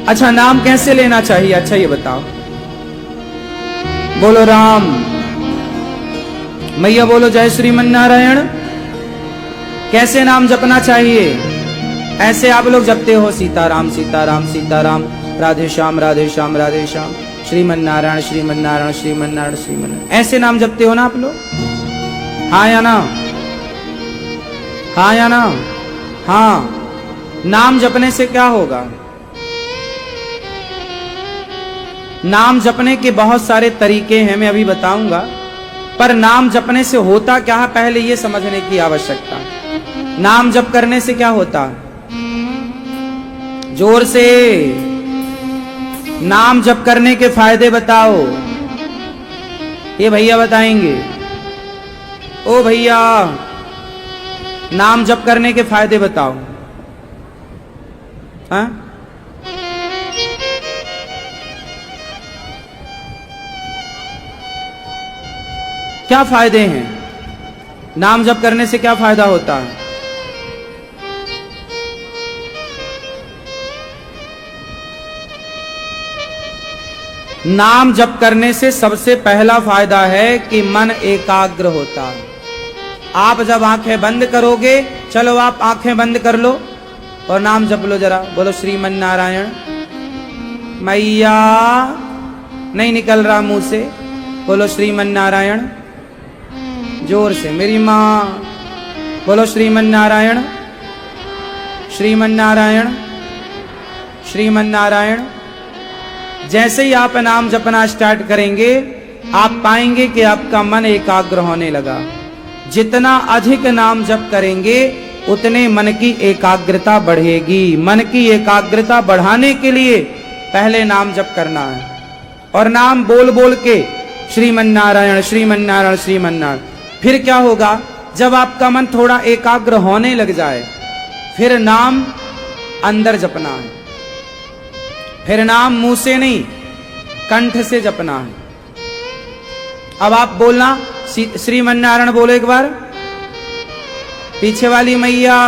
अच्छा, नाम कैसे लेना चाहिए? अच्छा ये बताओ। बोलो राम। मैया बोलो जय श्रीमन नारायण। कैसे नाम जपना चाहिए? ऐसे आप लोग जपते हो, सीताराम सीताराम सीताराम, राधे श्याम राधे श्याम राधे श्याम, श्रीमन नारायण श्रीमन नारायण श्रीमन नारायण श्रीमन नारायण। ऐसे नाम जपते हो ना आप लोग? हाँ या ना? हाँ या ना? हाँ। नाम जपने से क्या होगा? नाम जपने के बहुत सारे तरीके हैं, मैं अभी बताऊंगा, पर नाम जपने से होता क्या है पहले ये समझने की आवश्यकता। नाम जप करने से क्या होता? जोर से, नाम जप करने के फायदे बताओ। ये भैया बताएंगे। ओ भैया, नाम जप करने के फायदे बताओ। हाँ? क्या फायदे हैं? नाम जप करने से क्या फायदा होता है? नाम जप करने से सबसे पहला फायदा है कि मन एकाग्र होता है। आप जब आंखें बंद करोगे, चलो आप आंखें बंद कर लो और नाम जप लो जरा। बोलो श्रीमन नारायण। मैया, नहीं निकल रहा मुंह से। बोलो श्रीमन नारायण जोर से। मेरी माँ, बोलो श्रीमन नारायण श्रीमन नारायण श्रीमन नारायण। जैसे ही आप नाम जपना स्टार्ट करेंगे, आप पाएंगे कि आपका मन एकाग्र होने लगा। जितना अधिक नाम जप करेंगे, उतने मन की एकाग्रता बढ़ेगी। मन की एकाग्रता बढ़ाने के लिए पहले नाम जप करना है, और नाम बोल बोल के श्रीमन नारायण श्रीमन नारायण श्रीमन नारायण। फिर क्या होगा? जब आपका मन थोड़ा एकाग्र होने लग जाए, फिर नाम अंदर जपना है। फिर नाम मुंह से नहीं, कंठ से जपना है। अब आप बोलना, श्रीमन नारायण बोलो एक बार। पीछे वाली मैया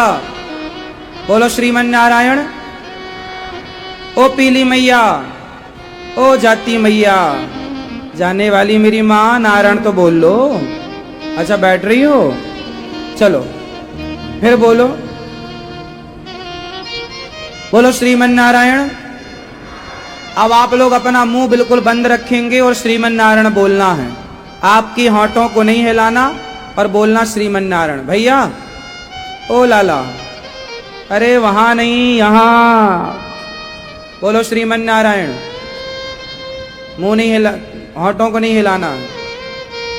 बोलो श्रीमन नारायण। ओ पीली मैया, ओ जाती मैया, जाने वाली मेरी माँ, नारायण तो बोल लो। अच्छा बैठ रही हो, चलो फिर बोलो। बोलो श्रीमन नारायण। अब आप लोग अपना मुंह बिल्कुल बंद रखेंगे और श्रीमन नारायण बोलना है। आपकी होंठों को नहीं हिलाना और बोलना श्रीमन नारायण। भैया, ओ लाला, अरे वहां नहीं, यहां बोलो श्रीमन नारायण। मुंह नहीं हिला, होंठों को नहीं हिलाना,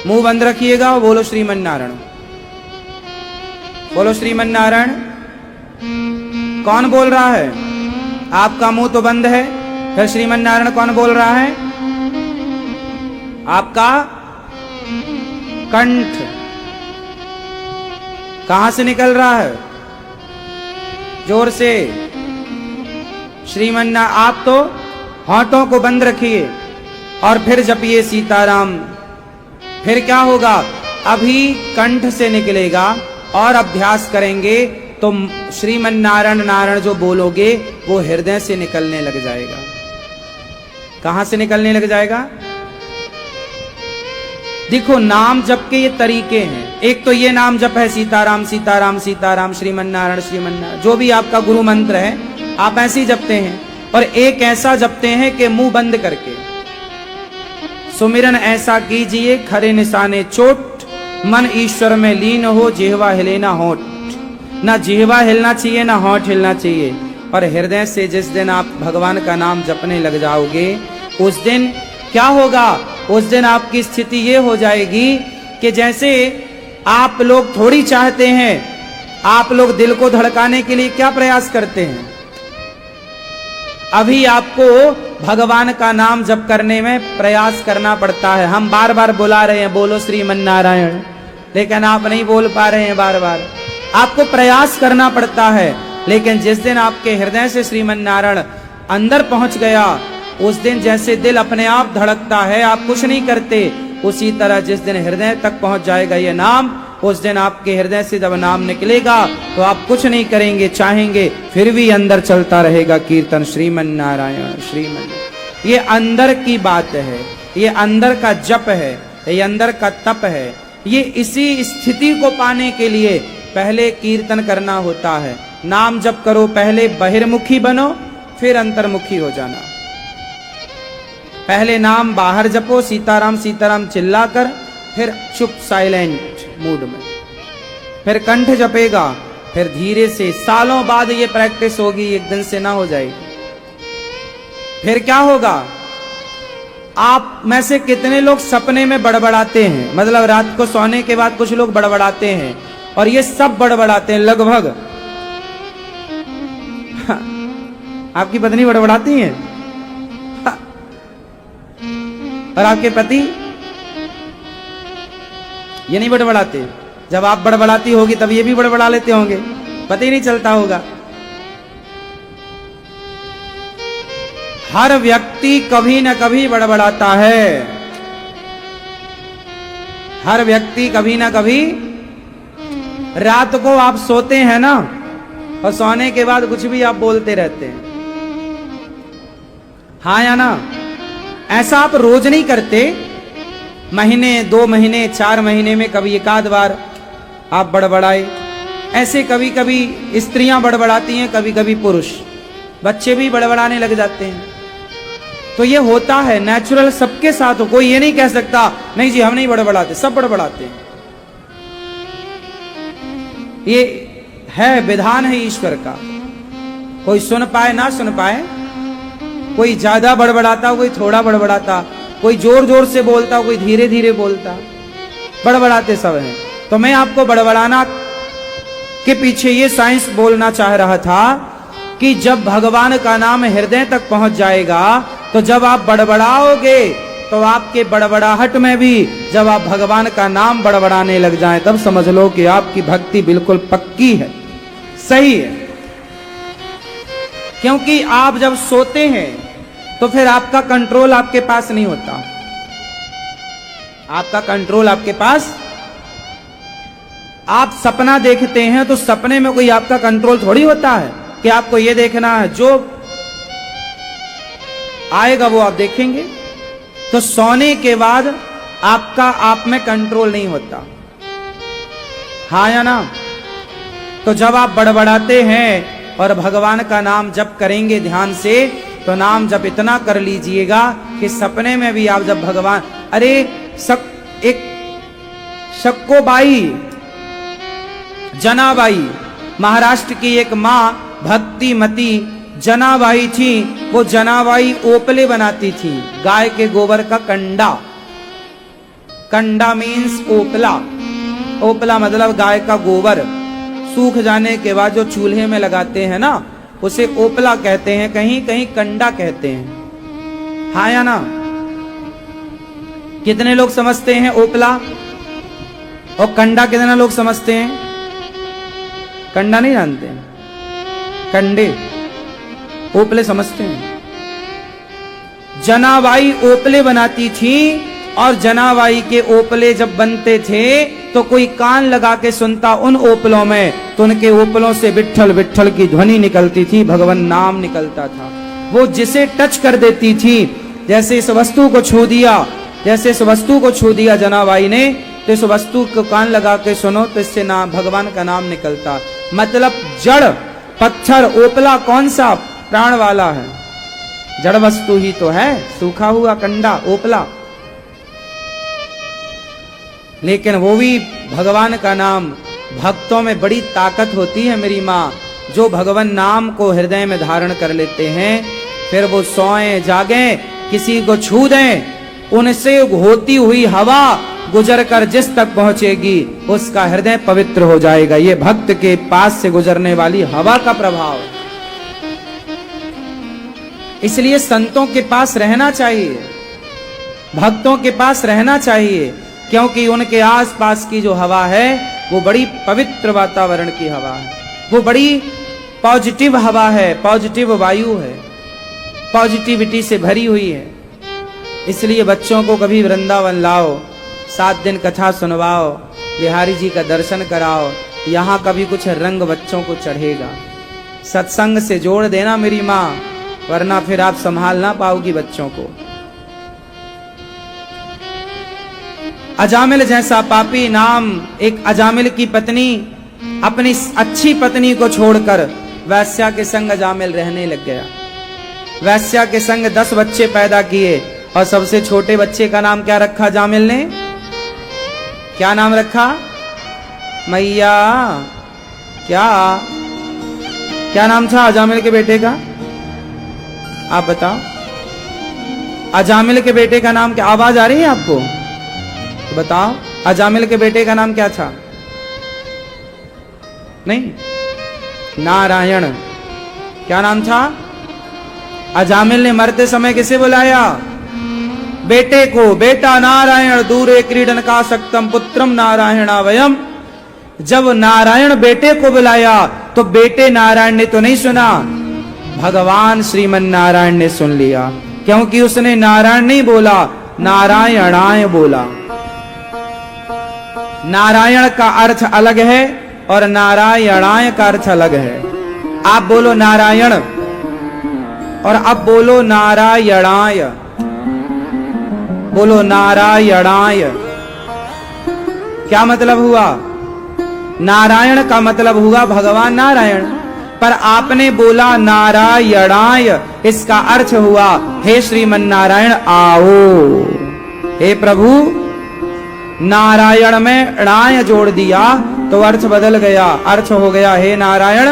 मुंह बंद रखिएगा और बोलो श्रीमन नारायण। बोलो श्रीमन नारायण। कौन बोल रहा है? आपका मुंह तो बंद है, फिर श्रीमन नारायण कौन बोल रहा है? आपका कंठ। कहां से निकल रहा है? जोर से। श्रीमन नारायण। आप तो होंठों को बंद रखिए और फिर जपिए सीताराम। फिर क्या होगा? अभी कंठ से निकलेगा और अभ्यास करेंगे तो श्रीमन नारायण नारायण जो बोलोगे वो हृदय से निकलने लग जाएगा। कहां से निकलने लग जाएगा? देखो, नाम जप के ये तरीके हैं। एक तो ये नाम जप है सीताराम सीताराम सीताराम, श्रीमन नारायण श्रीमन नारायण, जो भी आपका गुरु मंत्र है आप ऐसे ही जपते हैं। और एक ऐसा जपते हैं कि मुंह बंद करके सुमिरन ऐसा कीजिए खरे निशाने चोट, मन ईश्वर में लीन हो, जिह्वा हिले ना होठ। ना जिह्वा हिलना चाहिए ना होठ हिलना चाहिए। और हृदय से जिस दिन आप भगवान का नाम जपने लग जाओगे, उस दिन क्या होगा? उस दिन आपकी स्थिति ये हो जाएगी कि जैसे आप लोग थोड़ी चाहते हैं, आप लोग दिल को धड़काने के लिए क्या प्रयास करते हैं? अभी आपको भगवान का नाम जप करने में प्रयास करना पड़ता है। हम बार बार बुला रहे हैं, बोलो श्रीमन्नारायण, लेकिन आप नहीं बोल पा रहे हैं बार बार। आपको प्रयास करना पड़ता है, लेकिन जिस दिन आपके हृदय से श्रीमन्नारायण अंदर पहुंच गया, उस दिन जैसे दिल अपने आप धड़कता है, आप कुछ नहीं करते, उसी तरह जिस दिन हृदय तक पहुंच जाएगा ये नाम, उस दिन आपके हृदय से जब नाम निकलेगा तो आप कुछ नहीं करेंगे, चाहेंगे फिर भी अंदर चलता रहेगा कीर्तन श्रीमन्नारायण श्रीमन्नारायण। ये अंदर की बात है, ये अंदर का जप है, ये अंदर का तप है। ये इसी स्थिति को पाने के लिए पहले कीर्तन करना होता है। नाम जप करो, पहले बहिर्मुखी बनो, फिर अंतर्मुखी हो जाना। पहले नाम बाहर जपो, सीताराम सीताराम चिल्ला कर, फिर चुप साइलेंट मूड में, फिर कंठ जपेगा, फिर धीरे से। सालों बाद ये प्रैक्टिस होगी, एक दिन से ना हो जाएगी। फिर क्या होगा, आप में से कितने लोग सपने में बड़बड़ाते हैं? मतलब रात को सोने के बाद कुछ लोग बड़बड़ाते हैं, और ये सब बड़बड़ाते हैं लगभग। आपकी पत्नी बड़बड़ाती है, और आपके पति ये नहीं बड़बड़ाते। जब आप बड़बड़ाती होगी तब ये भी बड़बड़ा लेते होंगे, पता ही नहीं चलता होगा। हर व्यक्ति कभी न कभी बड़बड़ाता है, हर व्यक्ति कभी ना कभी। रात को आप सोते हैं ना, और सोने के बाद कुछ भी आप बोलते रहते हैं, हाँ या ना? ऐसा आप रोज नहीं करते, महीने 2 महीने 4 महीने में कभी एक आध बार आप बड़बड़ाए। ऐसे कभी कभी स्त्रियां बड़बड़ाती हैं, कभी कभी पुरुष, बच्चे भी बड़बड़ाने लग जाते हैं। तो ये होता है नेचुरल, सबके साथ हो। कोई ये नहीं कह सकता नहीं जी हम नहीं बड़बड़ाते, सब बड़बड़ाते हैं। ये है विधान है ईश्वर का। कोई सुन पाए ना सुन पाए, कोई ज्यादा बड़बड़ाता, कोई थोड़ा बड़बड़ाता, कोई जोर जोर से बोलता, कोई धीरे धीरे बोलता, बड़बड़ाते सब हैं। तो मैं आपको बड़बड़ाना के पीछे ये साइंस बोलना चाह रहा था कि जब भगवान का नाम हृदय तक पहुंच जाएगा, तो जब आप बड़बड़ाओगे तो आपके बड़बड़ाहट में भी जब आप भगवान का नाम बड़बड़ाने लग जाएं, तब समझ लो कि आपकी भक्ति बिल्कुल पक्की है, सही है। क्योंकि आप जब सोते हैं तो फिर आपका कंट्रोल आपके पास नहीं होता, आपका कंट्रोल आपके पास। आप सपना देखते हैं तो सपने में कोई आपका कंट्रोल थोड़ी होता है कि आपको ये देखना है, जो आएगा वो आप देखेंगे। तो सोने के बाद आपका आप में कंट्रोल नहीं होता, हाँ या ना? तो जब आप बड़बड़ाते हैं और भगवान का नाम जप करेंगे ध्यान से, तो नाम जप इतना कर लीजिएगा कि सपने में भी आप जब भगवान, अरे एक शक्कोबाई जनाबाई, महाराष्ट्र की एक माँ भक्तिमती जनाबाई थी। वो जनाबाई ओपले बनाती थी, गाय के गोबर का कंडा। कंडा मीन्स ओपला, ओपला मतलब गाय का गोबर सूख जाने के बाद जो चूल्हे में लगाते हैं ना, उसे ओपला कहते हैं, कहीं कहीं कंडा कहते हैं, हाँ या ना? कितने लोग समझते हैं ओपला और कंडा? कितने लोग समझते हैं? कंडा नहीं जानते हैं, कंडे, ओपले समझते हैं। जनाबाई ओपले बनाती थी, और जनाबाई के ओपले जब बनते थे तो कोई कान लगा के सुनता उन ओपलों में, तो उनके ओपलों से विट्ठल विट्ठल की ध्वनि निकलती थी, भगवान नाम निकलता था। वो जिसे टच कर देती थी, जैसे इस वस्तु को छू दिया, जैसे इस वस्तु को छू दिया जनाबाई ने, तो इस वस्तु को कान लगा के सुनो तो इससे नाम, भगवान का नाम निकलता। मतलब जड़ पत्थर, ओपला कौन सा? प्राण वाला है, जड़ वस्तु ही तो है, सूखा हुआ कंडा ओपला। लेकिन वो भी भगवान का नाम, भक्तों में बड़ी ताकत होती है मेरी माँ, जो भगवान नाम को हृदय में धारण कर लेते हैं, फिर वो सोए जागे, किसी को छू दें, उनसे होती हुई हवा गुजर कर जिस तक पहुंचेगी उसका हृदय पवित्र हो जाएगा। ये भक्त के पास से गुजरने वाली हवा का प्रभाव। इसलिए संतों के पास रहना चाहिए, भक्तों के पास रहना चाहिए, क्योंकि उनके आसपास की जो हवा है वो बड़ी पवित्र वातावरण की हवा है, वो बड़ी पॉजिटिव हवा है, पॉजिटिव वायु है, पॉजिटिविटी से भरी हुई है। इसलिए बच्चों को कभी वृंदावन लाओ, 7 दिन कथा सुनवाओ, बिहारी जी का दर्शन कराओ, यहाँ कभी कुछ रंग बच्चों को चढ़ेगा। सत्संग से जोड़ देना मेरी माँ, वरना फिर आप संभाल ना पाओगी बच्चों को। अजामिल जैसा पापी नाम, एक अजामिल की पत्नी अपनी अच्छी पत्नी को छोड़कर वैश्या के संग अजामिल रहने लग गया। वैश्या के संग 10 बच्चे पैदा किए और सबसे छोटे बच्चे का नाम क्या रखा अजामिल ने? क्या नाम रखा? मैया। क्या नाम था अजामिल के बेटे का? आप बताओ। अजामिल के बेटे का नाम क्या? आवाज आ रही है आपको? तो बताओ, अजामिल के बेटे का नाम क्या था? नहीं, नारायण। क्या नाम था? अजामिल ने मरते समय किसे बुलाया? बेटे को। बेटा नारायण दूरे क्रीडन का सक्तम पुत्रम नारायणा वयम। जब नारायण बेटे को बुलाया तो बेटे नारायण ने तो नहीं सुना, भगवान श्रीमन नारायण ने सुन लिया, क्योंकि उसने नारायण नहीं बोला, नारायणाय बोला। नारायण का अर्थ अलग है और नारायणाय का अर्थ अलग है। आप बोलो नारायण और अब बोलो नारायणाय। बोलो नारायणाय। क्या मतलब हुआ? नारायण का मतलब हुआ भगवान नारायण, पर आपने बोला नारायणाय, इसका अर्थ हुआ हे श्रीमन नारायण आओ। हे प्रभु, नारायण में णाय जोड़ दिया तो अर्थ बदल गया, अर्थ हो गया हे नारायण।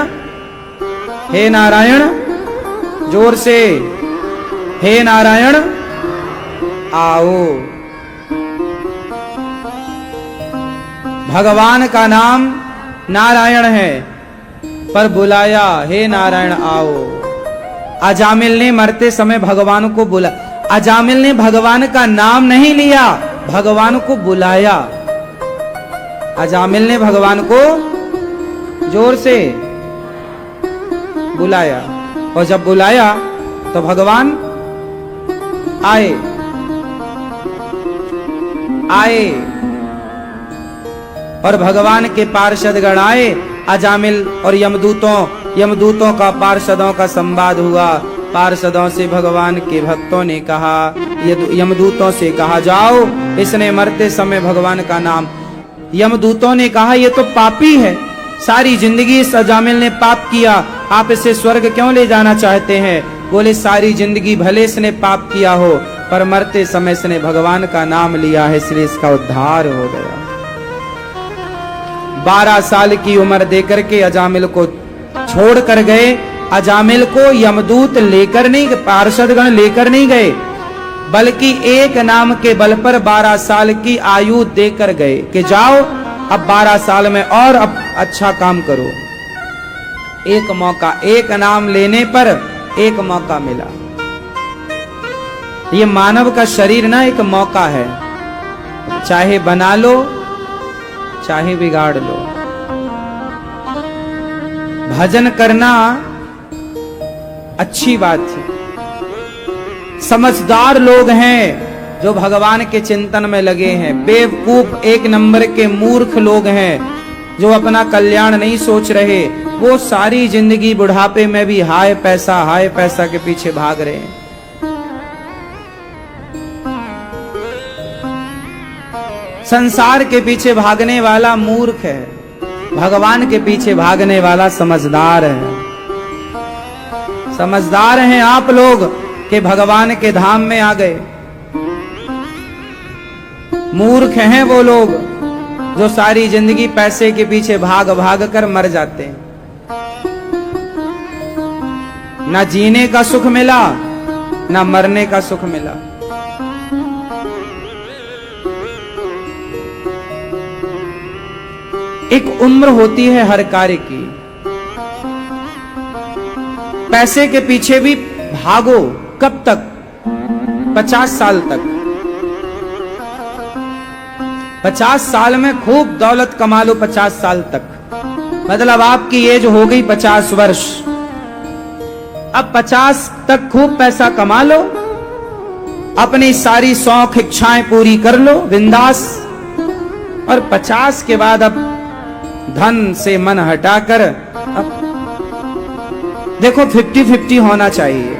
हे नारायण, जोर से, हे नारायण आओ। भगवान का नाम नारायण है, पर बुलाया हे नारायण आओ। अजामिल ने मरते समय भगवान को बुला, अजामिल ने भगवान का नाम नहीं लिया, भगवान को बुलाया। अजामिल ने भगवान को जोर से बुलाया, और जब बुलाया तो भगवान आए। और भगवान के पार्षदगण आए। अजामिल और यमदूतों का पार्षदों का संवाद हुआ। पार्षदों से भगवान के भक्तों ने कहा, यमदूतों से कहा जाओ, इसने मरते समय भगवान का नाम। यमदूतों ने कहा ये तो पापी है, सारी जिंदगी इस अजामिल ने पाप किया, आप इसे स्वर्ग क्यों ले जाना चाहते हैं? बोले सारी जिंदगी भले इसने पाप किया हो, पर मरते समय इसने भगवान का नाम लिया है, इसलिए इसका उद्धार हो गया। 12 साल की उम्र देकर के अजामिल को छोड़ कर गए। अजामिल को यमदूत लेकर नहीं, पार्षदगण लेकर नहीं गए, बल्कि एक नाम के बल पर 12 साल की आयु देकर गए कि जाओ अब 12 साल में और अब अच्छा काम करो। एक मौका, एक नाम लेने पर एक मौका मिला। ये मानव का शरीर ना एक मौका है, चाहे बना लो चाहे बिगाड़ लो। भजन करना अच्छी बात है। समझदार लोग हैं जो भगवान के चिंतन में लगे हैं। बेवकूफ 1 नंबर के मूर्ख लोग हैं जो अपना कल्याण नहीं सोच रहे, वो सारी जिंदगी बुढ़ापे में भी हाय पैसा के पीछे भाग रहे हैं। संसार के पीछे भागने वाला मूर्ख है, भगवान के पीछे भागने वाला समझदार है। समझदार हैं आप लोग कि भगवान के धाम में आ गए। मूर्ख हैं वो लोग जो सारी जिंदगी पैसे के पीछे भाग भाग कर मर जाते हैं। ना जीने का सुख मिला, ना मरने का सुख मिला। एक उम्र होती है हर कार्य की। पैसे के पीछे भी भागो। कब तक? 50 साल तक। 50 साल में खूब दौलत कमा लो। 50 साल तक मतलब आपकी एज हो गई 50 वर्ष। अब 50 तक खूब पैसा कमा लो, अपनी सारी शौक इच्छाएं पूरी कर लो बिंदास। और 50 के बाद अब धन से मन हटाकर अब देखो 50-50 होना चाहिए।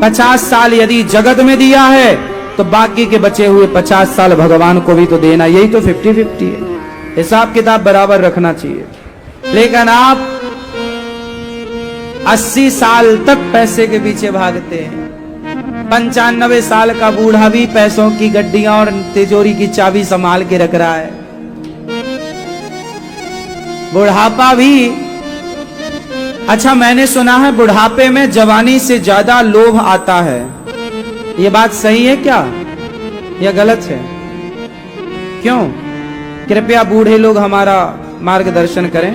50 साल यदि जगत में दिया है तो बाकी के बचे हुए 50 साल भगवान को भी तो देना। यही तो 50-50 है। हिसाब किताब बराबर रखना चाहिए। लेकिन आप 80 साल तक पैसे के पीछे भागते हैं। 95 साल का बूढ़ा भी पैसों की गड्डियां और तिजोरी की चाबी संभाल के रख रहा है। बुढ़ापा भी अच्छा, मैंने सुना है बुढ़ापे में जवानी से ज्यादा लोभ आता है। ये बात सही है क्या या गलत है? क्यों? कृपया बूढ़े लोग हमारा मार्गदर्शन करें।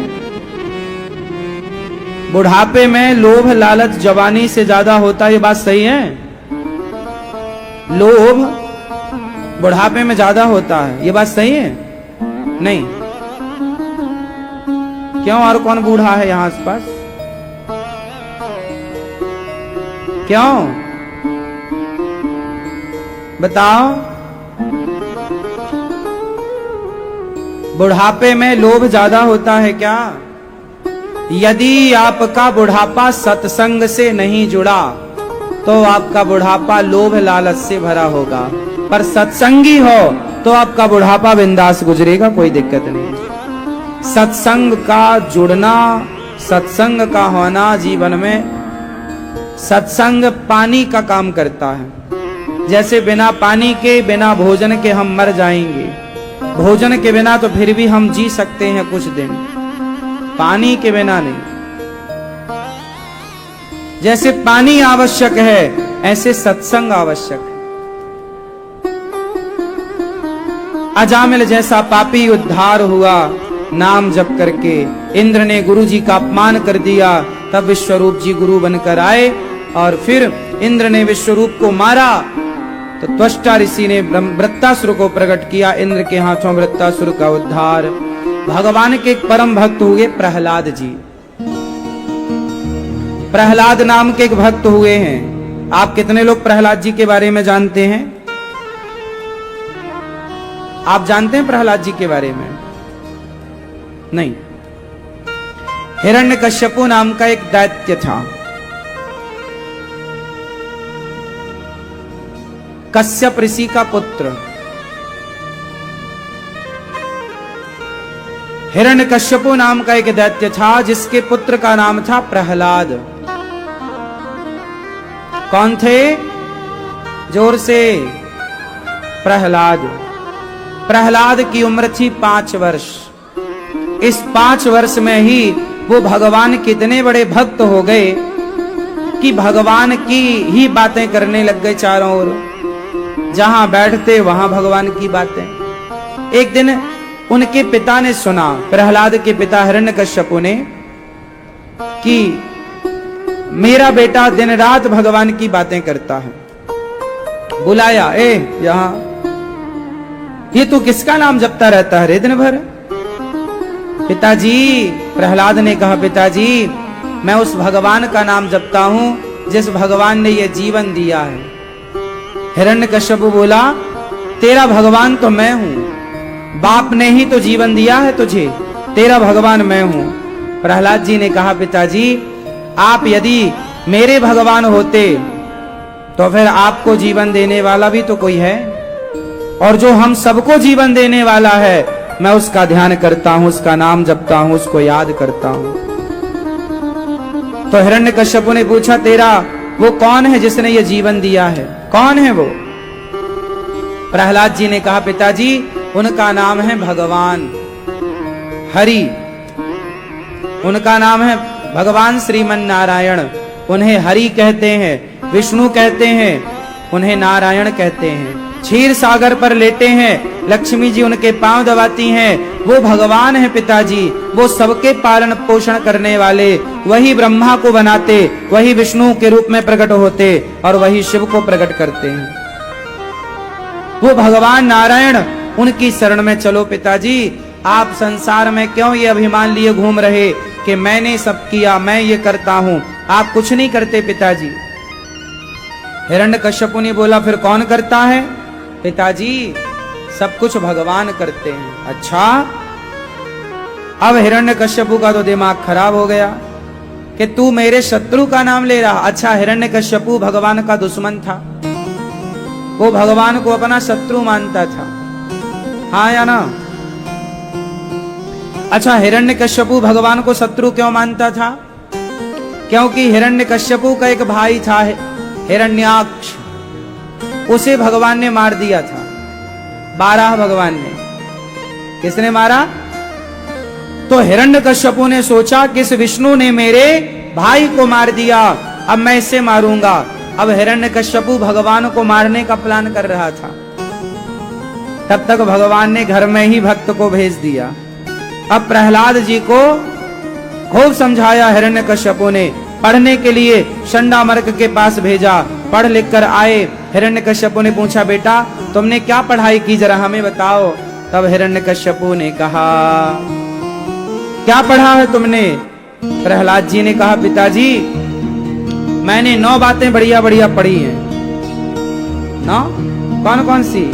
बुढ़ापे में लोभ लालच जवानी से ज्यादा होता है, ये बात सही है? लोभ बुढ़ापे में ज्यादा होता है, ये बात सही है? नहीं। क्यों? और कौन बूढ़ा है यहां आसपास? क्यों बताओ? बुढ़ापे में लोभ ज्यादा होता है क्या? यदि आपका बुढ़ापा सत्संग से नहीं जुड़ा तो आपका बुढ़ापा लोभ लालच से भरा होगा। पर सत्संगी हो तो आपका बुढ़ापा बिंदास गुजरेगा, कोई दिक्कत नहीं। सत्संग का जुड़ना, सत्संग का होना जीवन में, सत्संग पानी का काम करता है। जैसे बिना पानी के, बिना भोजन के हम मर जाएंगे। भोजन के बिना तो फिर भी हम जी सकते हैं कुछ दिन, पानी के बिना नहीं। जैसे पानी आवश्यक है ऐसे सत्संग आवश्यक है। अजामिल जैसा पापी उद्धार हुआ नाम जप करके। इंद्र ने गुरु जी का अपमान कर दिया, तब विश्वरूप जी गुरु बनकर आए और फिर इंद्र ने विश्वरूप को मारा तो त्वष्टा ऋषि ने वृत्तासुर को प्रकट किया। इंद्र के हाथों वृत्तासुर का उद्धार। भगवान के एक परम भक्त हुए प्रहलाद जी। प्रहलाद नाम के एक भक्त हुए हैं। आप कितने लोग प्रहलाद जी के बारे में जानते हैं? आप जानते हैं प्रहलाद जी के बारे में? नहीं। हिरण्यकश्यपु नाम का एक दैत्य था। कश्यप ऋषि का पुत्र। हिरण्यकश्यपु नाम का एक दैत्य था जिसके पुत्र का नाम था प्रहलाद। कौन थे? जोर से। प्रहलाद। प्रहलाद की उम्र थी 5 वर्ष। इस 5 वर्ष में ही वो भगवान के इतने बड़े भक्त हो गए कि भगवान की ही बातें करने लग गए चारों ओर। जहां बैठते वहां भगवान की बातें। एक दिन उनके पिता ने सुना, प्रहलाद के पिता हिरण्यकश्यपु ने, कि मेरा बेटा दिन रात भगवान की बातें करता है। बुलाया, ए यहां, ये तू किसका नाम जपता रहता है रे दिन भर? पिताजी, प्रहलाद ने कहा, पिताजी मैं उस भगवान का नाम जपता हूं जिस भगवान ने ये जीवन दिया है। हिरण्यकश्यप बोला, तेरा भगवान तो मैं हूं, बाप ने ही तो जीवन दिया है तुझे, तेरा भगवान मैं हूं। प्रहलाद जी ने कहा, पिताजी आप यदि मेरे भगवान होते तो फिर आपको जीवन देने वाला भी तो कोई है, और जो हम सबको जीवन देने वाला है मैं उसका ध्यान करता हूं, उसका नाम जपता हूं, उसको याद करता हूं। तो हिरण्यकश्यपु ने पूछा, तेरा वो कौन है जिसने ये जीवन दिया है? कौन है वो? प्रहलाद जी ने कहा, पिताजी उनका नाम है भगवान हरि, उनका नाम है भगवान श्रीमन नारायण। उन्हें हरि कहते हैं, विष्णु कहते हैं, उन्हें नारायण कहते हैं। क्षीर सागर पर लेटे हैं, लक्ष्मी जी उनके पांव दबाती हैं। वो भगवान है पिताजी, वो सबके पालन पोषण करने वाले, वही ब्रह्मा को बनाते, वही विष्णु के रूप में प्रकट होते और वही शिव को प्रकट करते हैं। वो भगवान नारायण, उनकी शरण में चलो पिताजी। आप संसार में क्यों ये अभिमान लिए घूम रहे कि मैंने सब किया, मैं ये करता हूं। आप कुछ नहीं करते पिताजी। हिरण्यकश्यपु ने बोला फिर कौन करता है? पिताजी सब कुछ भगवान करते हैं। अच्छा, अब हिरण्यकश्यपु का तो दिमाग खराब हो गया कि तू मेरे शत्रु का नाम ले रहा। अच्छा, हिरण्यकश्यपु भगवान का दुश्मन था, वो भगवान को अपना शत्रु मानता था, हाँ या ना? अच्छा, हिरण्यकश्यपु भगवान को शत्रु क्यों मानता था? क्योंकि हिरण्यकश्यपु का एक भाई था हिरण्याक्ष, उसे भगवान ने मार दिया था। 12 भगवान ने। किसने मारा? तो हिरण्यकश्यपु ने सोचा कि इस विष्णु ने मेरे भाई को मार दिया, अब मैं इसे मारूंगा। अब हिरण्यकश्यपु भगवान को मारने का प्लान कर रहा था। तब तक भगवान ने घर में ही भक्त को भेज दिया। अब प्रहलाद जी को खूब समझाया हिरण्यकश्यपु ने, पढ़ने के लिए शंडामर्क के पास भेजा। पढ़ लिख कर आए। हिरण्यकश्यपु ने पूछा बेटा तुमने क्या पढ़ाई की, जरा हमें बताओ। तब हिरण्यकश्यपु ने कहा क्या पढ़ा है तुमने? प्रहलाद जी ने कहा पिताजी मैंने 9 बातें बढ़िया बढ़िया पढ़ी हैं। 9? कौन कौन सी?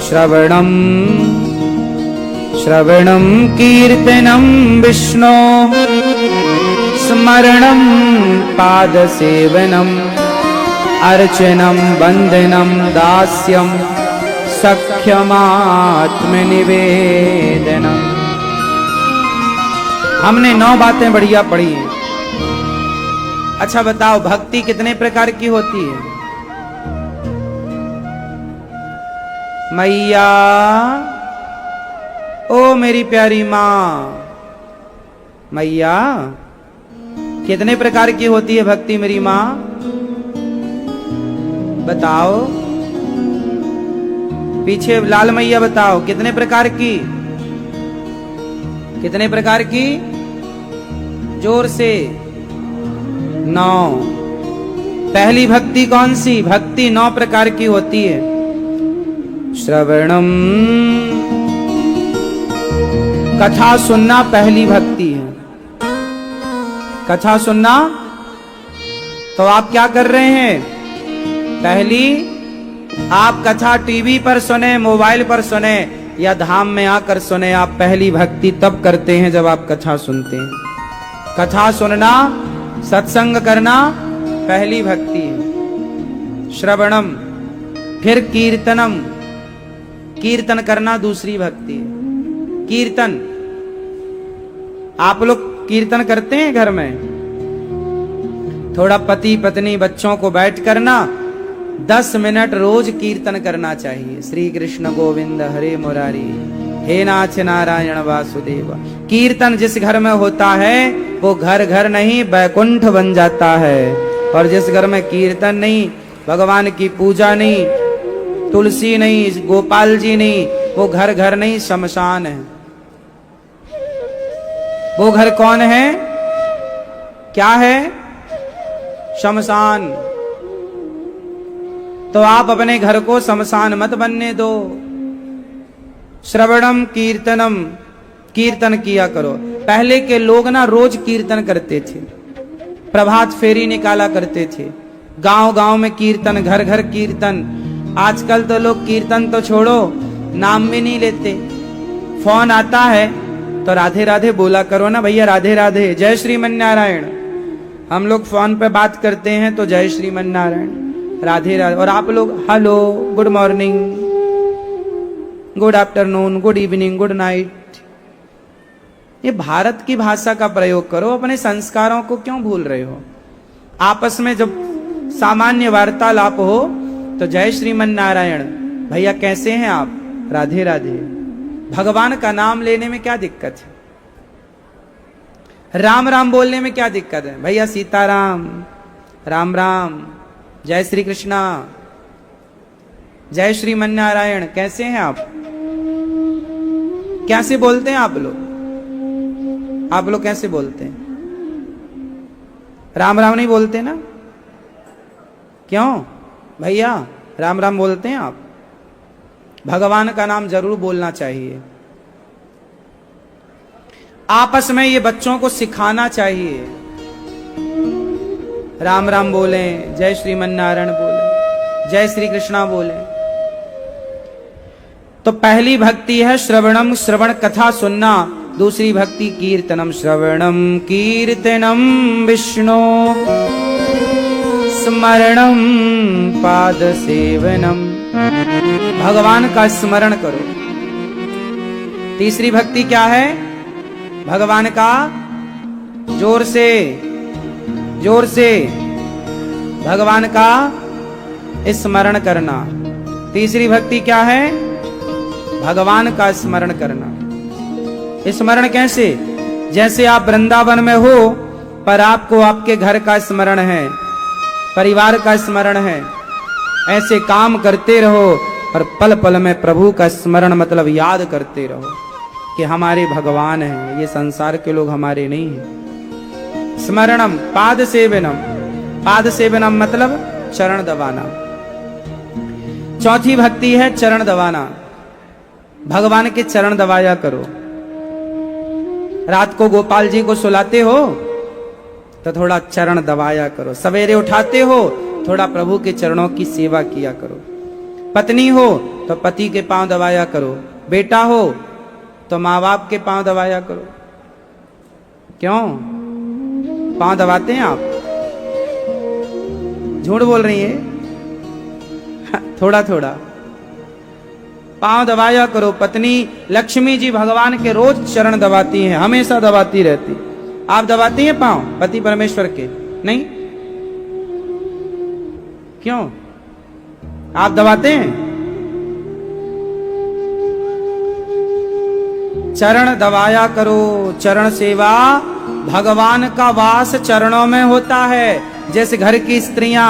श्रवणम श्रवणम कीर्तनम विष्णु, स्मरणम पाद सेवनम, अर्चनम वंदनम दास्यम, सख्यमात्म निवेदनम। हमने 9 बातें बढ़िया पढ़ी हैं। अच्छा बताओ भक्ति कितने प्रकार की होती है? मैया, ओ मेरी प्यारी माँ, मैया कितने प्रकार की होती है भक्ति मेरी माँ? बताओ। पीछे लाल मैया बताओ कितने प्रकार की? कितने प्रकार की? जोर से। 9। पहली भक्ति कौन सी? भक्ति 9 प्रकार की होती है। श्रवणम, कथा सुनना पहली भक्ति है। कथा सुनना। तो आप क्या कर रहे हैं? पहली आप कथा टीवी पर सुने, मोबाइल पर सुने या धाम में आकर सुने, आप पहली भक्ति तब करते हैं जब आप कथा सुनते हैं। कथा सुनना, सत्संग करना पहली भक्ति है। श्रवणम, फिर कीर्तनम, कीर्तन करना दूसरी भक्ति है। कीर्तन, आप लोग कीर्तन करते हैं घर में? थोड़ा पति पत्नी बच्चों को बैठ करना 10 मिनट रोज कीर्तन करना चाहिए। श्री कृष्ण गोविंद हरे मुरारी, हे नाथ नारायण वासुदेव। कीर्तन जिस घर में होता है वो घर घर नहीं बैकुंठ बन जाता है। और जिस घर में कीर्तन नहीं, भगवान की पूजा नहीं, तुलसी नहीं, गोपाल जी नहीं, वो घर घर नहीं शमशान है। वो घर कौन है? क्या है? शमशान। तो आप अपने घर को शमशान मत बनने दो। श्रवणम कीर्तनम, कीर्तन किया करो। पहले के लोग ना रोज कीर्तन करते थे, प्रभात फेरी निकाला करते थे, गांव गांव में कीर्तन, घर घर कीर्तन। आजकल तो लोग कीर्तन तो छोड़ो, नाम भी नहीं लेते। फोन आता है तो राधे राधे बोला करो ना भैया, राधे राधे, जय श्रीमन नारायण। हम लोग फोन पे बात करते हैं तो जय श्रीमन नारायण, राधे राधे। और आप लोग hello, good morning, good afternoon, good evening, good night. ये भारत की भाषा का प्रयोग करो, अपने संस्कारों को क्यों भूल रहे हो? आपस में जब सामान्य वार्तालाप हो तो जय श्रीमन नारायण, भैया कैसे हैं आप, राधे राधे। भगवान का नाम लेने में क्या दिक्कत है? राम राम बोलने में क्या दिक्कत है? भैया सीताराम, राम राम, जय श्री कृष्णा, जय श्रीमन नारायण, कैसे हैं आप? कैसे बोलते हैं आप लोग? आप लोग कैसे बोलते हैं? राम राम नहीं बोलते ना? क्यों भैया, राम राम बोलते हैं आप? भगवान का नाम जरूर बोलना चाहिए। आपस में ये बच्चों को सिखाना चाहिए। राम राम बोले, जय श्रीमन नारायण बोले, जय श्री कृष्णा बोले। तो पहली भक्ति है श्रवणम, श्रवण कथा सुनना। दूसरी भक्ति कीर्तनम, श्रवणम कीर्तनम विष्णु, स्मरणम पाद सेवनम, भगवान का स्मरण करो। तीसरी भक्ति क्या है? भगवान का जोर से भगवान का स्मरण करना। तीसरी भक्ति क्या है? भगवान का स्मरण करना। स्मरण कैसे? जैसे आप वृंदावन में हो पर आपको आपके घर का स्मरण है, परिवार का स्मरण है, ऐसे काम करते रहो और पल पल में प्रभु का स्मरण मतलब याद करते रहो कि हमारे भगवान हैं, ये संसार के लोग हमारे नहीं हैं। स्मरणम पाद सेवनम, पाद सेवनम मतलब चरण दबाना। चौथी भक्ति है चरण दबाना। भगवान के चरण दबाया करो। रात को गोपाल जी को सुलाते हो तो थोड़ा चरण दबाया करो। सवेरे उठाते हो थोड़ा प्रभु के चरणों की सेवा किया करो। पत्नी हो तो पति के पांव दबाया करो। बेटा हो तो माँ बाप के पांव दबाया करो। क्यों पांव दबाते हैं आप? झूठ बोल रही है? थोड़ा थोड़ा पांव दबाया करो। पत्नी लक्ष्मी जी भगवान के रोज चरण दबाती हैं, हमेशा दबाती रहती। आप दबाती हैं पांव पति परमेश्वर के? नहीं? क्यों? आप दबाते हैं? चरण दबाया करो। चरण सेवा, भगवान का वास चरणों में होता है। जैसे घर की स्त्रियां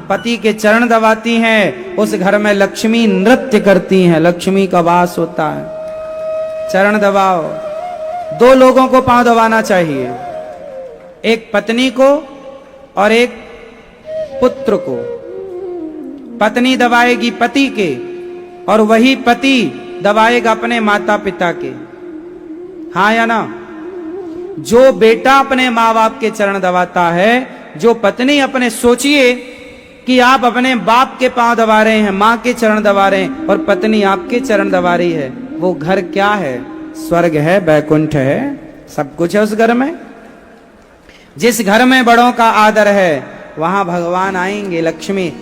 पति के चरण दबाती हैं, उस घर में लक्ष्मी नृत्य करती हैं, लक्ष्मी का वास होता है। चरण दबाओ। दो लोगों को पांव दबाना चाहिए, एक पत्नी को और एक पुत्र को। पत्नी दबाएगी पति के और वही पति दबाएगा अपने माता पिता के। हाँ या ना? जो बेटा अपने माँ बाप के चरण दबाता है, जो पत्नी अपने, सोचिए कि आप अपने बाप के पांव दबा रहे हैं, माँ के चरण दबा रहे हैं और पत्नी आपके चरण दबा रही है, वो घर क्या है? स्वर्ग है, बैकुंठ है, सब कुछ है उस घर में। जिस घर में बड़ों का आदर है वहां भगवान आएंगे, लक्ष्मी।